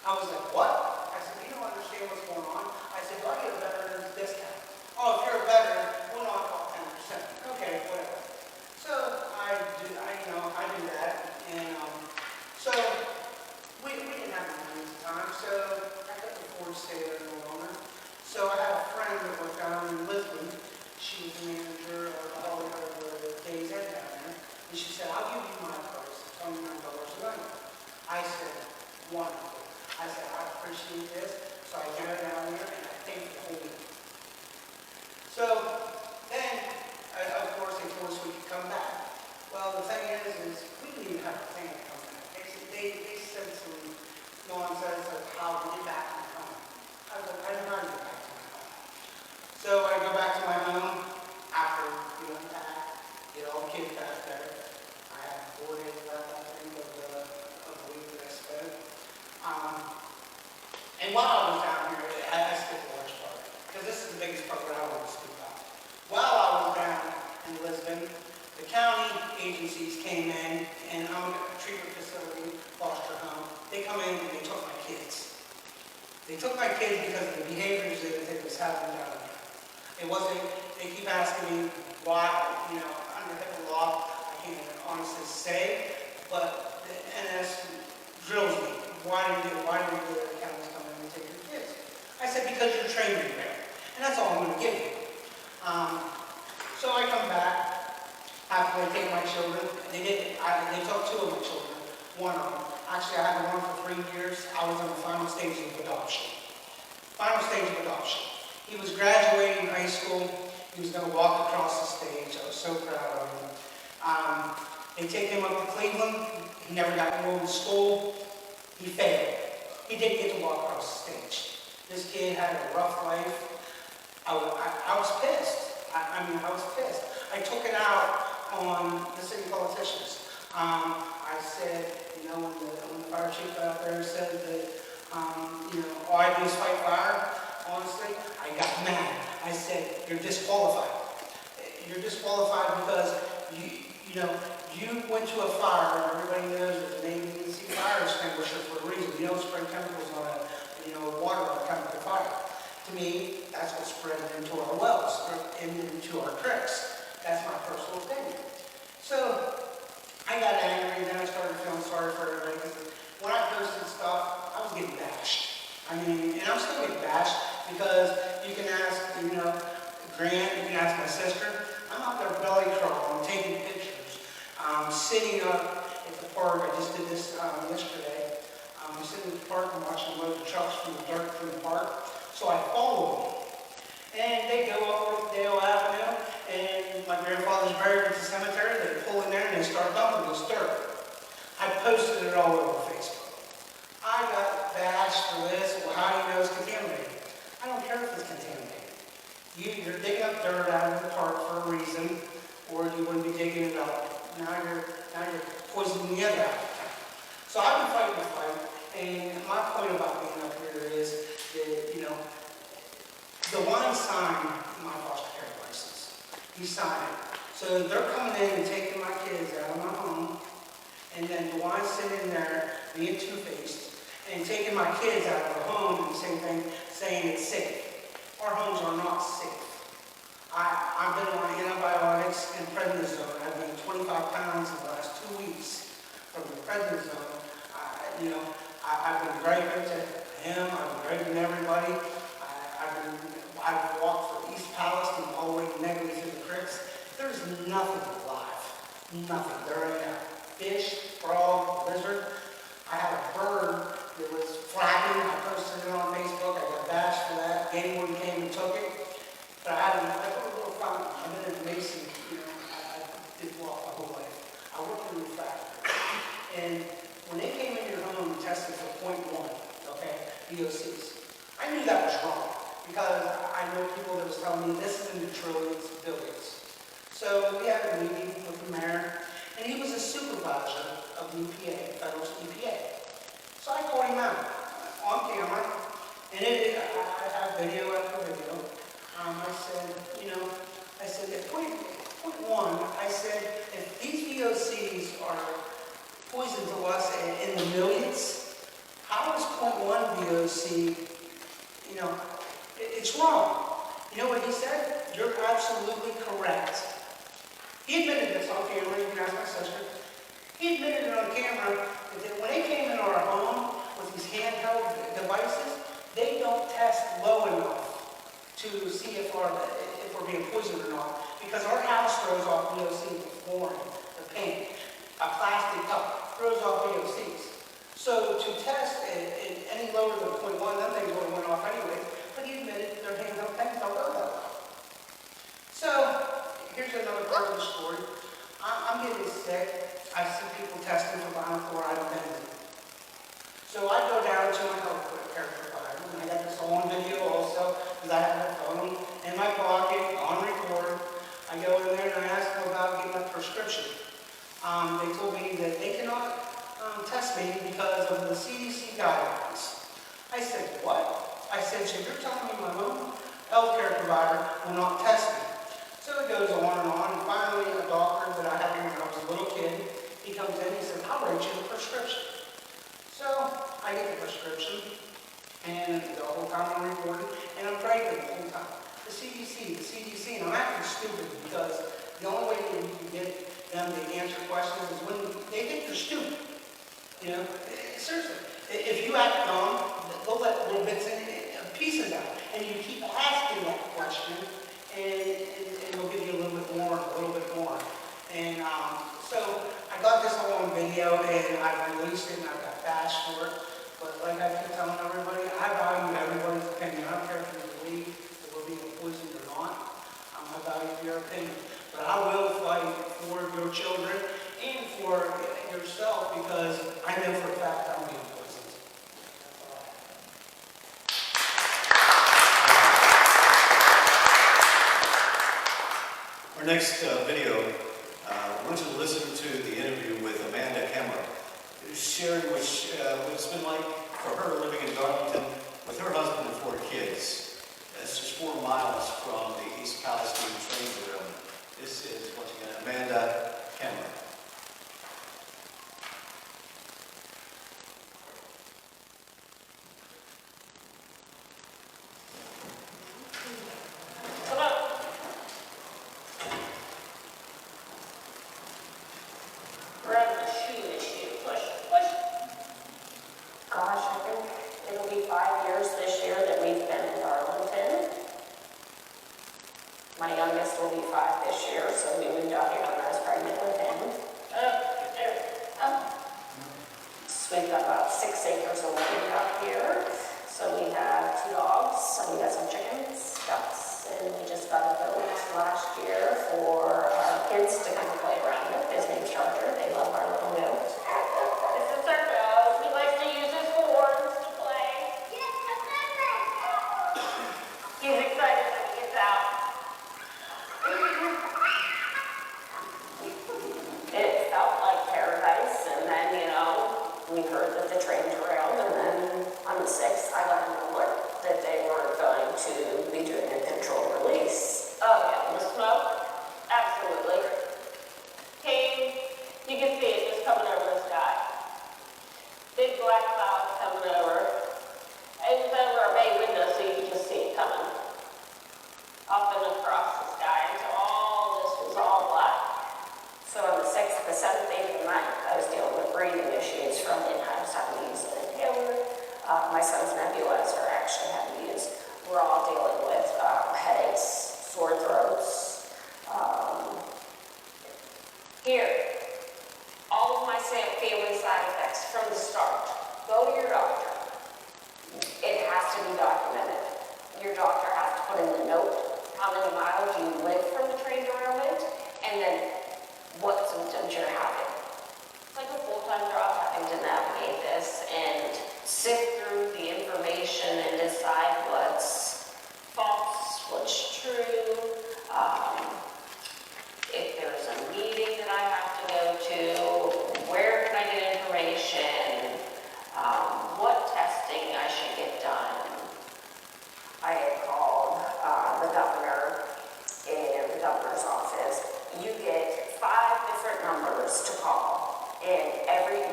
I was like, what? I said, you don't understand what's going on. I said, do I get a veteran's discount? Oh, if you're a veteran, we'll knock off 10%. Okay, whatever. So I do that, and so we didn't have any money at the time, so I couldn't afford to stay there no longer. So I had a friend that worked down in Lisbon. She was the manager of all of the days I down there, and she said, I'll give you my price, $29 a night. I said, wonderful. I said, I appreciate this. So I get her down there and I paid for the whole week. So then, of course, they told us we could come back. Well, the thing is we didn't even have a plan to come back. They said some nonsense of how to get back to my home. I was like, I don't know how to get back to my home. So I go back to my home after, get all the kids back there. I had 4 days left, I think, of the week that I spent. And while I was down here, I skipped the lunch part, because this is the biggest part that I want to speak about. While I was down in Lisbon, the county agencies came in, and I'm at a treatment facility, foster home. They come in and they took my kids. They took my kids because of the behaviors that was happening down there. It wasn't, they keep asking me why, under HIPAA law, I can't honestly say, but the NS drills me. Why do the counties come in and take your kids? I said, because you're trained in there. And that's all I'm going to give you. So I come back, after they take my children. They took 2 of my children, 1 of them. Actually, I had 1 for 3 years. I was in the final stage of adoption. Final stage of adoption. He was graduating high school. He was going to walk across the stage. I was so proud of him. They take him up to Cleveland. He never got enrolled in school. He failed. He didn't get to walk across the stage. This kid had a rough life. I was pissed. I was pissed. I took it out on the city politicians. I said, when the fire chief out there said that, all I do is fight fire, honestly, I got mad. I said, you're disqualified. You're disqualified because you went to a fire, and everybody knows that the Navy and Sea fire extinguisher for a reason. You don't spray chemicals on water on a chemical fire. To me, that's what spread into our wells, and into our creeks. That's my personal opinion. So, I got angry, and then I started feeling sorry for everybody, because when I posted stuff, I was getting bashed. And I'm still getting bashed, because you can ask, Grant, you can ask my sister, I'm out there belly crawling, taking pictures. Sitting up at the park, I just did this yesterday. I'm sitting at the park and watching loads of trucks from the dirt from the park. So I follow them. And they go up Brookdale Avenue, and my grandfather's buried at the cemetery. They pull in there and they start dumping this dirt. I posted it all over Facebook. I got bashed for this. Well, how do you know it's contaminated? I don't care if it's contaminated. You're digging up dirt out of the park for a reason, or you wouldn't be digging it up. Now you're poisoning the other half of town. So I've been fighting the fight, and my point about being up here is that, the one signed my foster care license. He signed it. So they're coming in and taking my kids out of my home, and then the one sitting there being two-faced and taking my kids out of the home and the same thing, saying it's safe. Our homes are not safe. I've been on antibiotics and prednisone. I've gained 25 pounds in the last 2 weeks from the prednisone. you know, I've been very good to him, I've been great to everybody. I've walked from East Palestine all the way to Negley through the creeks. There's nothing alive. Nothing. There ain't a fish, frog, lizard. I had a bird that was flapping. I posted it on Facebook. I got bashed for that. Game warden came and took it. But I put a little fountain. I've been in Mason, you know, I did walk my whole life. I worked in the factory. And when they came in your home and tested for .1, okay, VOCs, I knew that was wrong. Because I know people that was telling me this is in the trillions, billions. So we had a meeting with the mayor, and he was a supervisor of the EPA, federal EPA. So I called him out on camera, and I have video after video. I said, you know, I said, at point one, I said, if these VOCs are poison to us in the millions, how is .1 VOC, you know, it's wrong. You know what he said? You're absolutely correct. He admitted this on camera. You can ask my sister. He admitted it on camera that when they came in our home with these handheld devices, they don't test low enough to see if we're being poisoned or not. Because our house throws off VOCs, the flooring, the paint, a plastic cup throws off VOCs. So to test any lower than .1, that thing would have went off anyway. But he admitted their handheld things don't go that way. So, here's another part of the story. I'm getting sick. I see people testing for vinyl chloride and benzene. So I go down to my health care provider, and I got this on video also, because I have my phone in my pocket, on record. I go in there and I ask them about getting a prescription. They told me that they cannot test me because of the CDC guidelines. I said, what? I said, so you're telling me my own healthcare provider will not test me? So it goes on, and finally a doctor that I had when I was a little kid, he comes in, he said, I'll write you a prescription. So I get the prescription, and the whole time I'm recording, and I'm drinking the whole time. The CDC, and I'm acting stupid because the only way that you can get them to answer questions is when they think you're stupid. You know, seriously, if you act dumb, they'll let little bits and pieces out, and you keep asking that question, and they'll give you a little bit more, and so I got this all on video, and I released it, and I got bashed for it. But like I keep telling everybody, I value everybody's opinion. I don't care if you believe that we're being poisoned or not. I value your opinion, but I will fight for your children and for yourself because I know for a fact I'm being poisoned. Our next video, I want you to listen to the interview with Amanda Kemmer, sharing what it's been like for her living in Darlington with her husband and 4 kids. That's just 4 miles from the East Palestine train derailment. This is, once again, Amanda Kemmer. My youngest will be 5 this year, so we moved out here when I was pregnant with him. So we've got about 6 acres of land out here. So we have 2 dogs, and we got some chickens, ducks, and we just got a boat last year for our kids to kind of play around with. His name's Charger. They love our little goat. This is our goat. He likes to use his horns to play. He's excited when he gets out. It felt like paradise, and then, you know, we heard that the train derailed, and then on the 6th, I got an alert that they were going to be doing a controlled release. Oh, yeah, the smoke? Absolutely. Came, you can see it just coming over the sky. Big black clouds coming over. It was over our bay window, so you could just see it coming up and across the sky, and so all this was all black. So on the 6th, the 7th, 8th, and 9th, I was dealing with breathing issues from it. I was having to use sift through the information and decide what's false, what's true. If there's a meeting that I have to go to, where can I get information? What testing I should get done. I had called the governor in the governor's office. You get 5 different numbers to call. And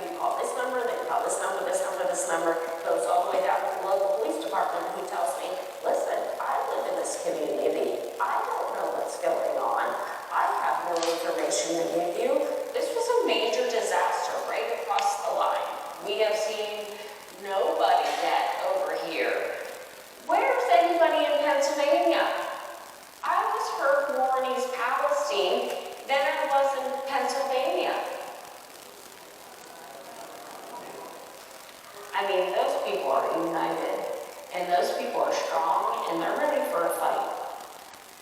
you call this number, then you call this number, this number, this number, goes all the way down to the local police department who tells me, listen, I live in this community. I don't know what's going on. I have no information to give you. This was a major disaster right across the line. We have seen nobody yet over here. Where's anybody in Pennsylvania? I was heard more in East Palestine than I was in Pennsylvania. I mean, those people are united, and those people are strong, and they're ready for a fight.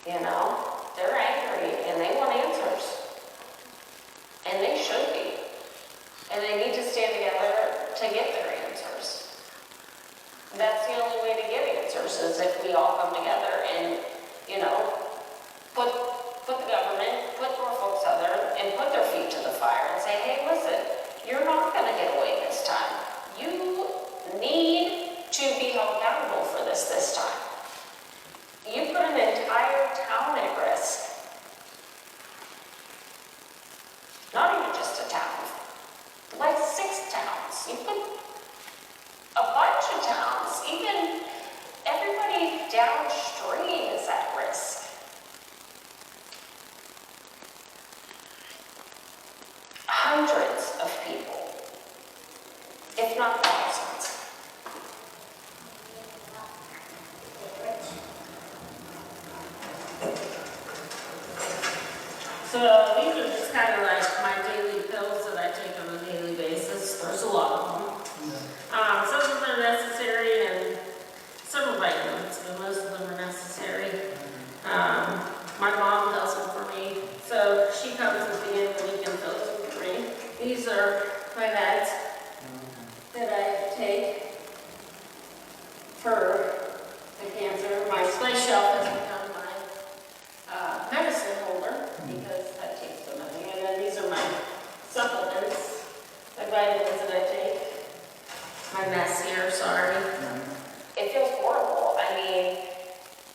You know? They're angry, and they want answers. And they should be. And they need to stand together to get their answers. That's the only way to get answers, is if we all come together and, you know, put the government, put Norfolk Southern, and put their feet to the fire and say, hey, listen, you're not going to get away this time. You need to be held accountable for this time. You put an entire town at risk. Not even just a town. Like 6 towns. You put a bunch of towns. Even everybody downstream is at risk. Hundreds of people, if not thousands. So these are just kind of like my daily pills that I take on a daily basis. There's a lot of them. Some of them are necessary and some are vitamins, but most of them are necessary. My mom does them for me, so she comes at the end of the week and fills them for me. These are my meds that I take for the cancer. My spice shelf has become my medicine holder because that takes so nothing. And then these are my supplements, my vitamins that I take. My mess here, sorry. It feels horrible. I mean,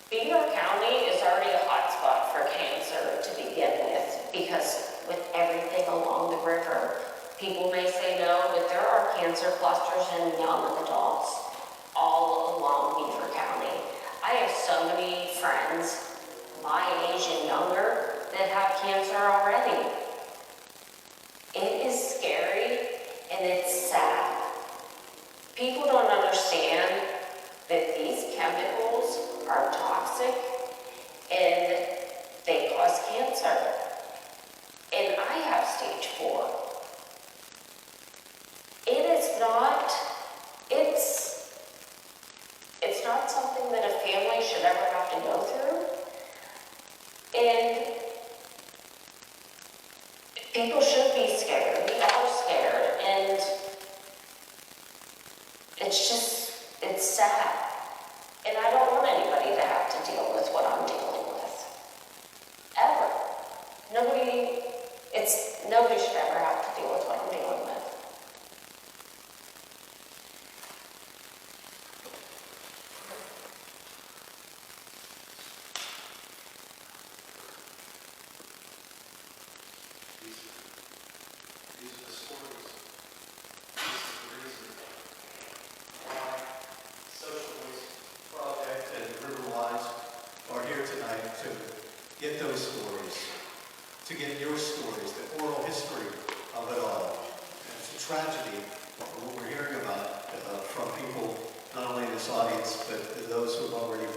Beaver County is already a hot spot for cancer to begin with because with everything along the river, people may say no, but there are cancer clusters in young adults all along Beaver County. I have so many friends my age and younger that have cancer already. It is scary and it's sad. People don't understand that these chemicals are toxic and they cause cancer. And I have stage 4. It's not something that a family should ever have to go through. And people should be scared. We are scared. And it's sad. And I don't want anybody to have to deal with what I'm dealing with. Ever. Nobody should ever have to deal with what I'm dealing with. These are the stories. This is the reason why Social Voice Project and Riverwise are here tonight to get those stories, to get your stories, the oral history of it all. And it's a tragedy what we're hearing about from people, not only in this audience, but those who have already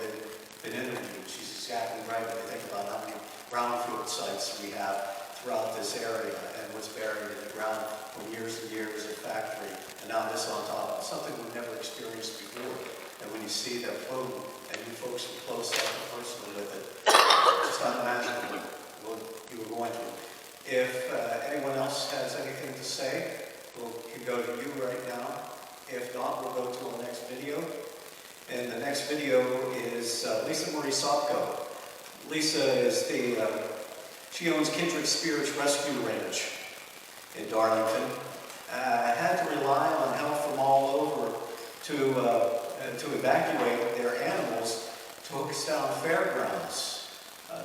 been interviewed. She's exactly right when you think about how many brownfield sites we have throughout this area and what's buried in the ground from years and years of factory, and now this on top. It's something we've never experienced before. And when you see that plume, and you folks are close up and personal with it, it's unimaginable what you were going through. If anyone else has anything to say, we can go to you right now. If not, we'll go to our next video. And the next video is Lisa Marie Sopko. Lisa is she owns Kindred Spirits Rescue Ranch in Darlington. Had to rely on help from all over to evacuate their animals to Hookstown Fairgrounds.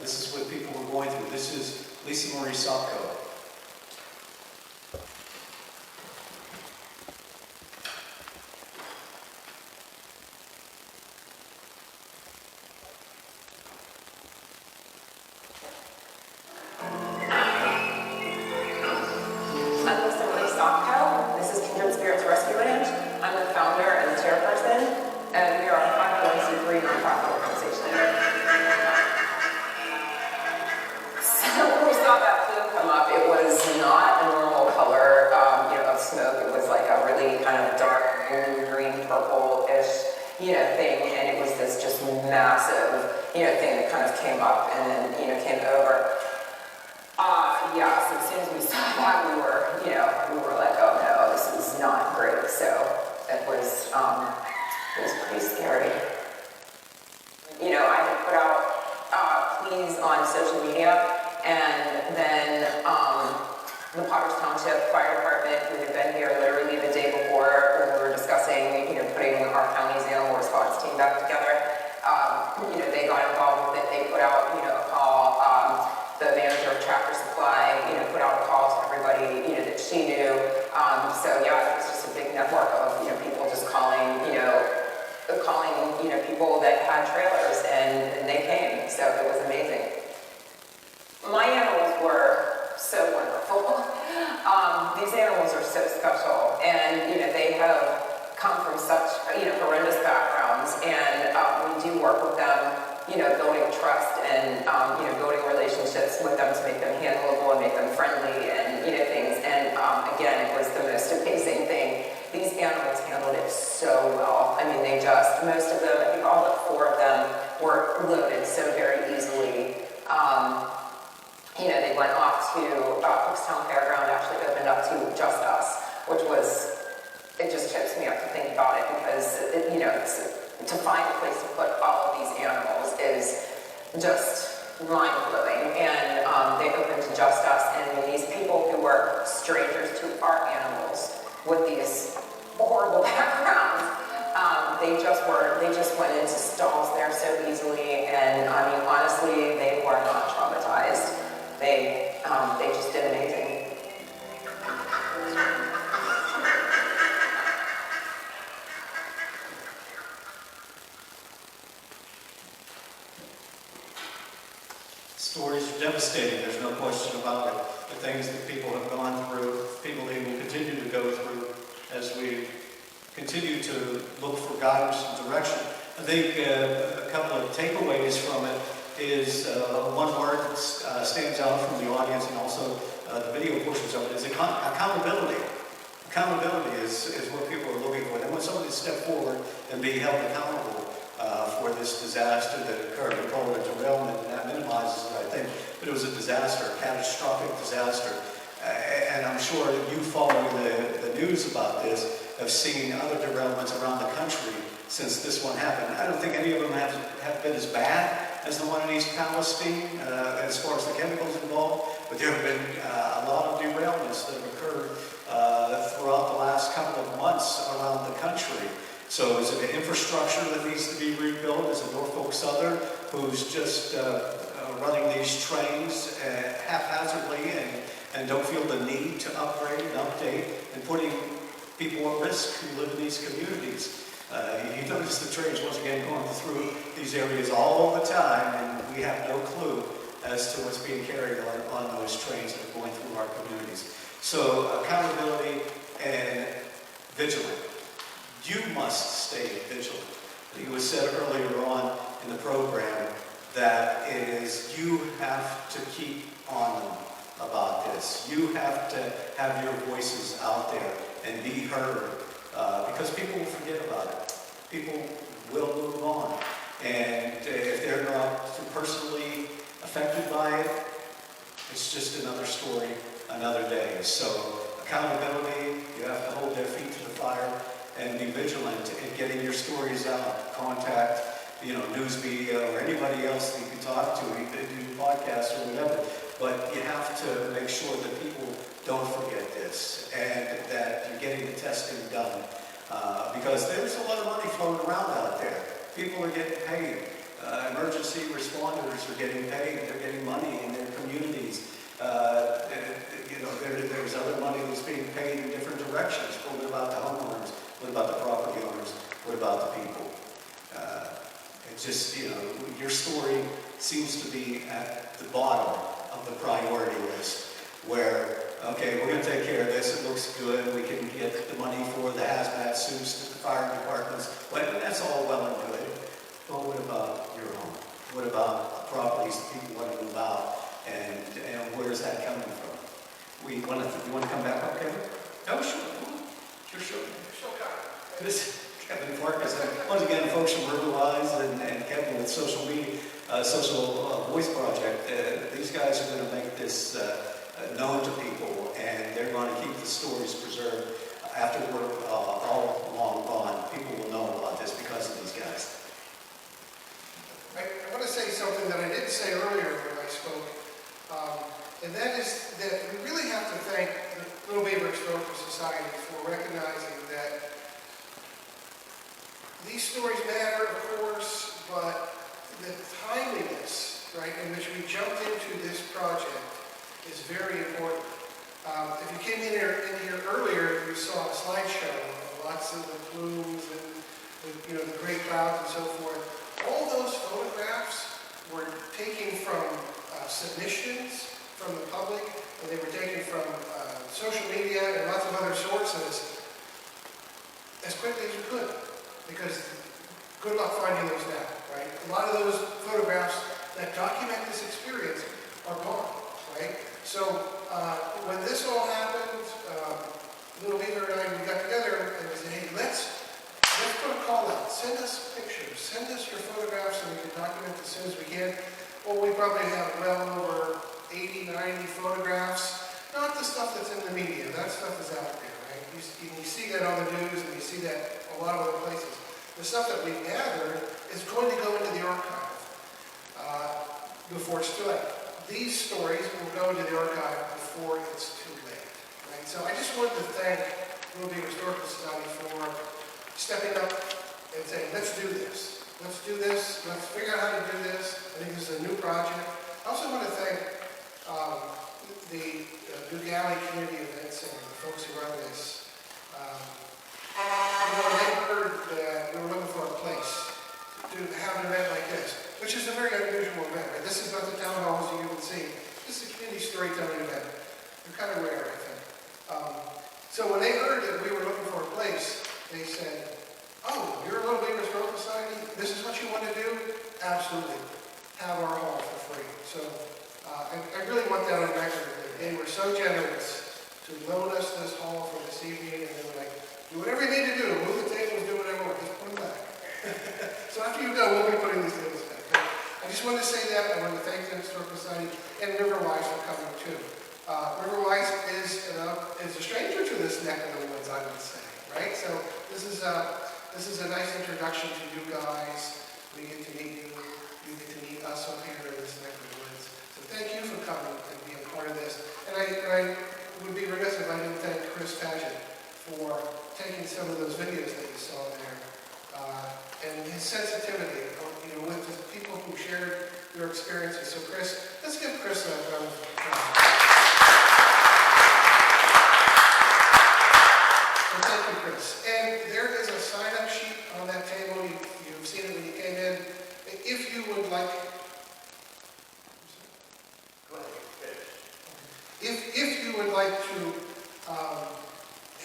This is what people were going through. This is Lisa Marie Sopko. I'm Lisa Marie Sopko. This is Kindred Spirits Rescue Ranch. I'm the founder and the chairperson, and we are a 501c3 nonprofit organization. So when we saw that plume come up, it was not a normal color of smoke. It was like a really kind of dark green, purple-ish, thing, and it was this just massive, thing that kind of came up and then, came over. So as soon as we saw that, we were like, oh no, this is not great. So it was pretty scary. I had put out pleas on social media, and then the Potters Township Fire Department, who had been here literally the day before when we were discussing, putting our county's animal response team back together, they got involved with it. They put out, a call. The manager of Tractor Supply, put out a call to everybody, that she knew. It was just a big network of, people just calling, people that had trailers, and they came. So it was amazing. My animals were so wonderful. These animals are so special, and, they have come from such, horrendous backgrounds, and we do work with them, building trust and, building relationships with them to make them handleable and make them friendly and, things. And again, it was the most amazing thing. These animals handled it so well. I mean, most of them, I think all but 4 of them were loaded so very easily. They went off to Hookstown Fairground, actually opened up to Just Us, which was, it just trips me up to think about it because, to find a place to put all of these animals is just mind-blowing. And they opened to Just Us, and these people who were strangers to our animals with these horrible backgrounds, they just went into stalls there so easily, and I mean, honestly, they were not traumatized. They just did amazing. Stories are devastating, there's no question about it. The things that people have gone through, people they will continue to go through as we continue to look for guidance and direction. I think a couple of takeaways from it is one word that stands out from the audience and also the video portions of it is accountability. Accountability is what people are looking for. They want somebody to step forward and be held accountable for this disaster that occurred. We call it a derailment, and that minimizes it, I think. But it was a disaster, a catastrophic disaster. And I'm sure that you following the news about this have seen other derailments around the country since this one happened. I don't think any of them have been as bad as the one in East Palestine as far as the chemicals involved, but there have been a lot of derailments that have occurred throughout the last couple of months around the country. So is it an infrastructure that needs to be rebuilt? Is it Norfolk Southern who's just running these trains haphazardly and don't feel the need to upgrade and update and putting people at risk who live in these communities? You notice the trains, once again, going through these areas all the time, and we have no clue as to what's being carried on those trains that are going through our communities. So accountability and vigilant. You must stay vigilant. It was said earlier on in the program that it is you have to keep on them about this. You have to have your voices out there and be heard because people will forget about it. People will move on. And if they're not personally affected by it, it's just another story, another day. So accountability, you have to hold their feet to the fire and be vigilant and getting your stories out. Contact, news media or anybody else that you can talk to, you can do podcasts or whatever. But you have to make sure that people don't forget this and that you're getting the testing done. Because there's a lot of money floating around out there. People are getting paid. Emergency responders are getting paid. They're getting money in their communities. There's other money that's being paid in different directions. What about the homeowners? What about the property owners? What about the people? It's just, your story seems to be at the bottom of the priority list where, okay, we're going to take care of this. It looks good. We can get the money for the hazmat suits to the fire departments. But that's all well and good. But what about your home? What about the properties that people want to move out? And where is that coming from? You want to come back up, Kevin? Oh, sure. Sure. This Kevin Farkas. Once again, folks from Riverwise and Kevin with Social Media, Social Voice Project. These guys are going to make this known to people, and they're going to keep the stories preserved after we're all long gone. People will know about this because of these guys. I want to say something that I didn't say earlier when I spoke, and that is that we really have to thank the Little Beaver Historical Society for recognizing that these stories matter, of course, but the timeliness, right, in which we jumped into this project is very important. If you came in here earlier, you saw a slideshow of lots of the plumes and the great clouds and so forth. All those photographs were taken from submissions from the public, and they were taken from social media and lots of other sources as quickly as you could, because good luck finding those now, right? A lot of those photographs that document this experience are gone, right? So when this all happened, Little Beaver and we got together and we said, hey, let's put a call out. Send us pictures. Send us your photographs so we can document as soon as we can. Well, we probably have well over 80, 90 photographs. Not the stuff that's in the media. That stuff is out there, right? You see that on the news and you see that a lot of other places. The stuff that we've gathered is going to go into the archive before it's too late. These stories will go into the archive before it's too late, right? So I just wanted to thank Little Beaver Historical Society for stepping up and saying, let's do this. Let's do this. Let's figure out how to do this. I think this is a new project. I also want to thank the Duke Alley Community Event Center, the folks who run this. They heard that we were looking for a place to have an event like this, which is a very unusual event. Right? This is not the town halls you would see. This is a community storytelling event. They're kind of rare, I think. So when they heard that we were looking for a place, they said, oh, you're a Little Beaver Historical Society? This is what you want to do? Absolutely. Have our hall for free. So I really want that on record. They were so generous to loan us this hall for this evening, and they were like, do whatever you need to do. Move the tables, do whatever, just put them back. So after you go, we'll be putting these tables back. But I just wanted to say that. I wanted to thank the Historical Society and Riverwise for coming too. Riverwise is a stranger to this neck of the woods, I would say, right? So this is a nice introduction to you guys. We get to meet you. You get to meet us up here in this neck of the woods. So thank you for coming and being part of this. And I would be remiss if I didn't thank Chris Paget for taking some of those videos that you saw there and his sensitivity, with the people who shared their experiences. So Chris, let's give Chris a round of applause. So thank you, Chris. And there is a sign-up sheet on that table. You've seen it when you came in. If you would like, go ahead. If you would like to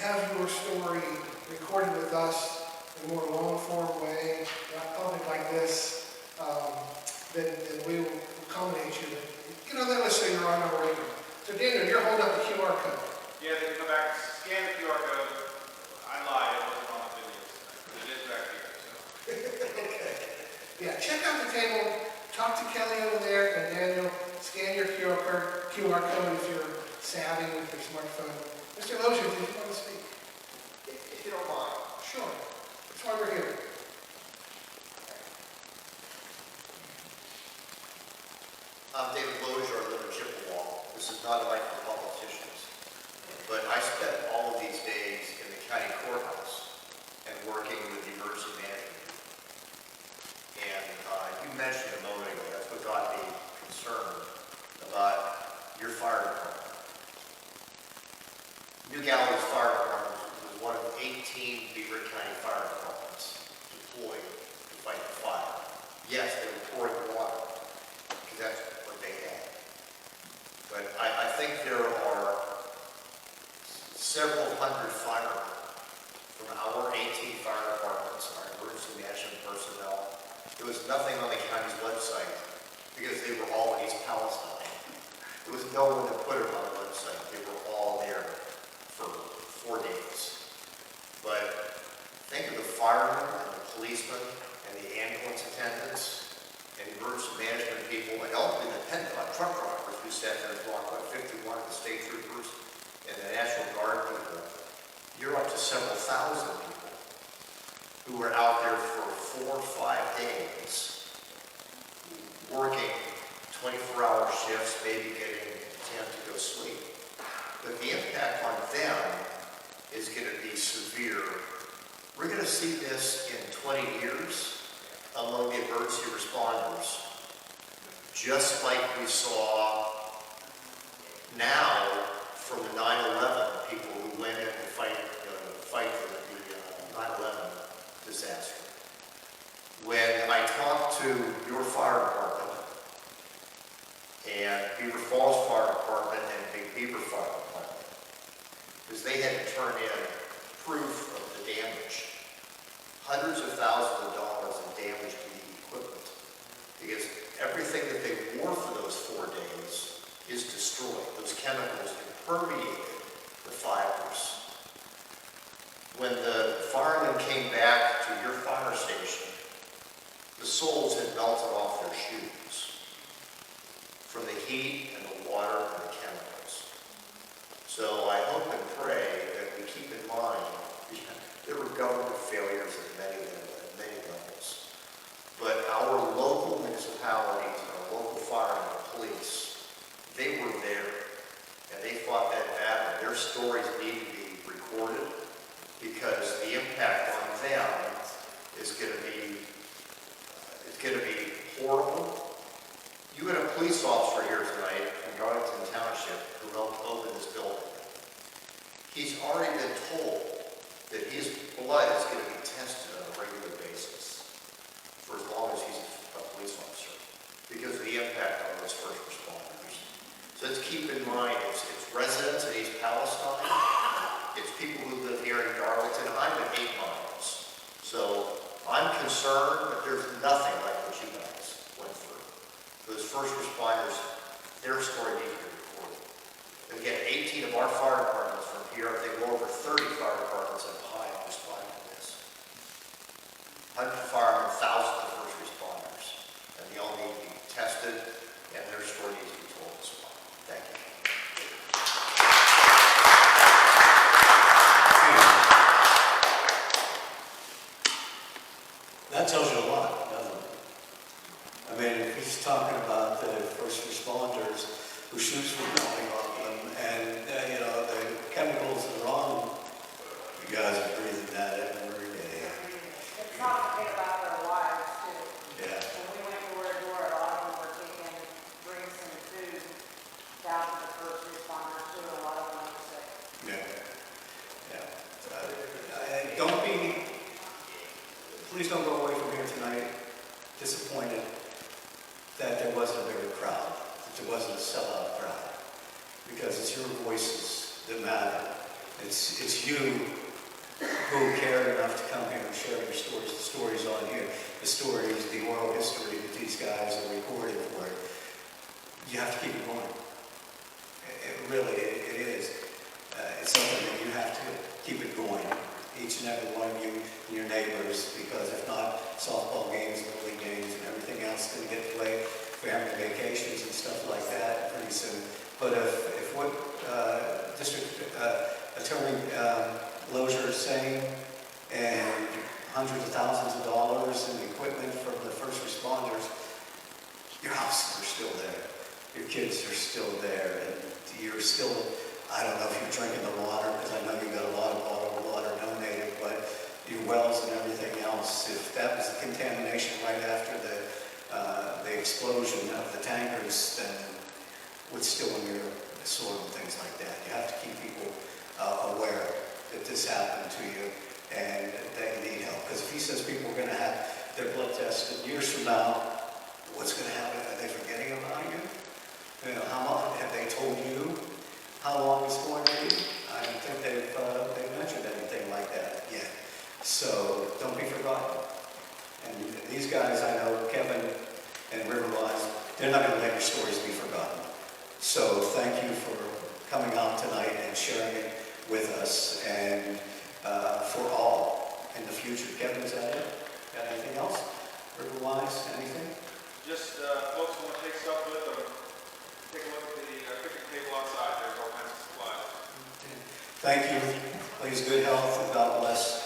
have your story recorded with us in a more long-form way, not public like this, then we will accommodate you. Let us say you're on our radar. So Daniel, you're holding up the QR code. Yeah, they can come back, scan the QR code. I lied, it wasn't on the video, but it is back here. So. Okay. Yeah, check out the table, talk to Kelly over there, and Daniel, scan your QR code if you're savvy with your smartphone. Mr. Lozier, did you want to speak? If you don't mind. Sure. That's why we're here. I'm David Lozier, I live in Chippewa. This is not a night for politicians. But I spent all of these days in the county courthouse and working with the emergency management. And you mentioned a moment ago, that's what got me concerned about your fire department. New Galilee's fire department was one of 18 Beaver County fire departments deployed to fight the fire. Yes, they were pouring water, because that's what they had. But I think there are several hundred firemen from our 18 fire departments, our emergency management personnel. There was nothing on the county's website because they were all in East Palestine. There was no one to put it on the website. They were all there for 4 days. But think of the firemen and the policemen and the ambulance attendants and emergency management people and ultimately the PennDOT truck drivers who sat there in Block 151, the state troopers and the National Guard people. You're up to several thousand people who were out there for 4 or 5 days working 24-hour shifts, maybe getting 10 to go sleep. But the impact on them is going to be severe. We're going to see this in 20 years among the emergency responders, just like we saw now from the 9/11 people who went in to fight for the 9/11 disaster. When I talked to your fire department and Beaver Falls Fire Department and Big Beaver Fire Department, because they had to turn in proof of the damage, hundreds of thousands of dollars in damage to the equipment, because everything that they wore for those 4 days is destroyed. Those chemicals permeated the fibers. When the firemen came back to your fire station, the soles had melted off their shoes from the heat and the water and the chemicals. So I hope and pray that we keep in mind there were government failures at many levels. But our local municipalities, our local fire and police, they were there. And they fought that battle. Their stories need to be recorded because the impact on them is going to be horrible. You had a police officer here tonight from Darlington Township who helped open this building. He's already been told that his blood is going to be tested on a regular basis for as long as he's a police officer because of the impact on those first responders. So let's keep in mind, it's residents in East Palestine, it's people who live here in Darlington. I'm at 8 miles. So I'm concerned, but there's nothing like what you guys went through. Those first responders, their story needs to be recorded. Again, 18 of our fire departments from here, they go over 30 fire departments in Ohio responding to this. 100 firemen, thousands of first responders. And they all need to be tested, and their story needs to be told as well. Thank you. That tells you a lot, doesn't it? I mean, if he's talking about the first responders whose shoes were melting off them and, the chemicals that are on them, you guys are breathing that every day. It's not forget about their lives, too. Yeah. When we went door to door, a lot of them were taking drinks and food down to the first responders, too, and a lot of them were sick. Yeah. Please don't go away from here tonight disappointed that there wasn't a bigger crowd, that there wasn't a sellout crowd, because it's your voices that matter. It's you who cared enough to come here and share your stories, the stories on here, the stories, the oral history that these guys are recording for it. You have to keep it going. It is. It's something that you have to keep it going. Each and every one of you and your neighbors, because if not, softball games, little league games, and everything else is going to get delayed, family vacations and stuff like that pretty soon. But if what District Attorney Lozier is saying, and hundreds of thousands of dollars in equipment from the first responders, your houses are still there. Your kids are still there. And you're still, I don't know if you're drinking the water, because I know you got a lot of bottled water donated, but your wells and everything else, if that was a contamination right after the explosion of the tankers, then what's still in your soil and things like that. You have to keep people aware that this happened to you and they need help. Because if he says people are going to have their blood tested years from now, what's going to happen? Are they forgetting about you? You know, how long have they told you how long it's going to be? I don't think they've mentioned anything like that yet. So don't be forgotten. And these guys, I know, Kevin and Riverwise, they're not going to let your stories be forgotten. So thank you for coming out tonight and sharing it with us and for all in the future. Kevin, is that it? Got anything else? Riverwise, anything? Just folks want to take stuff with them, take a look at the picnic table outside. There's all kinds of supplies. Thank you. Please, good health and God bless.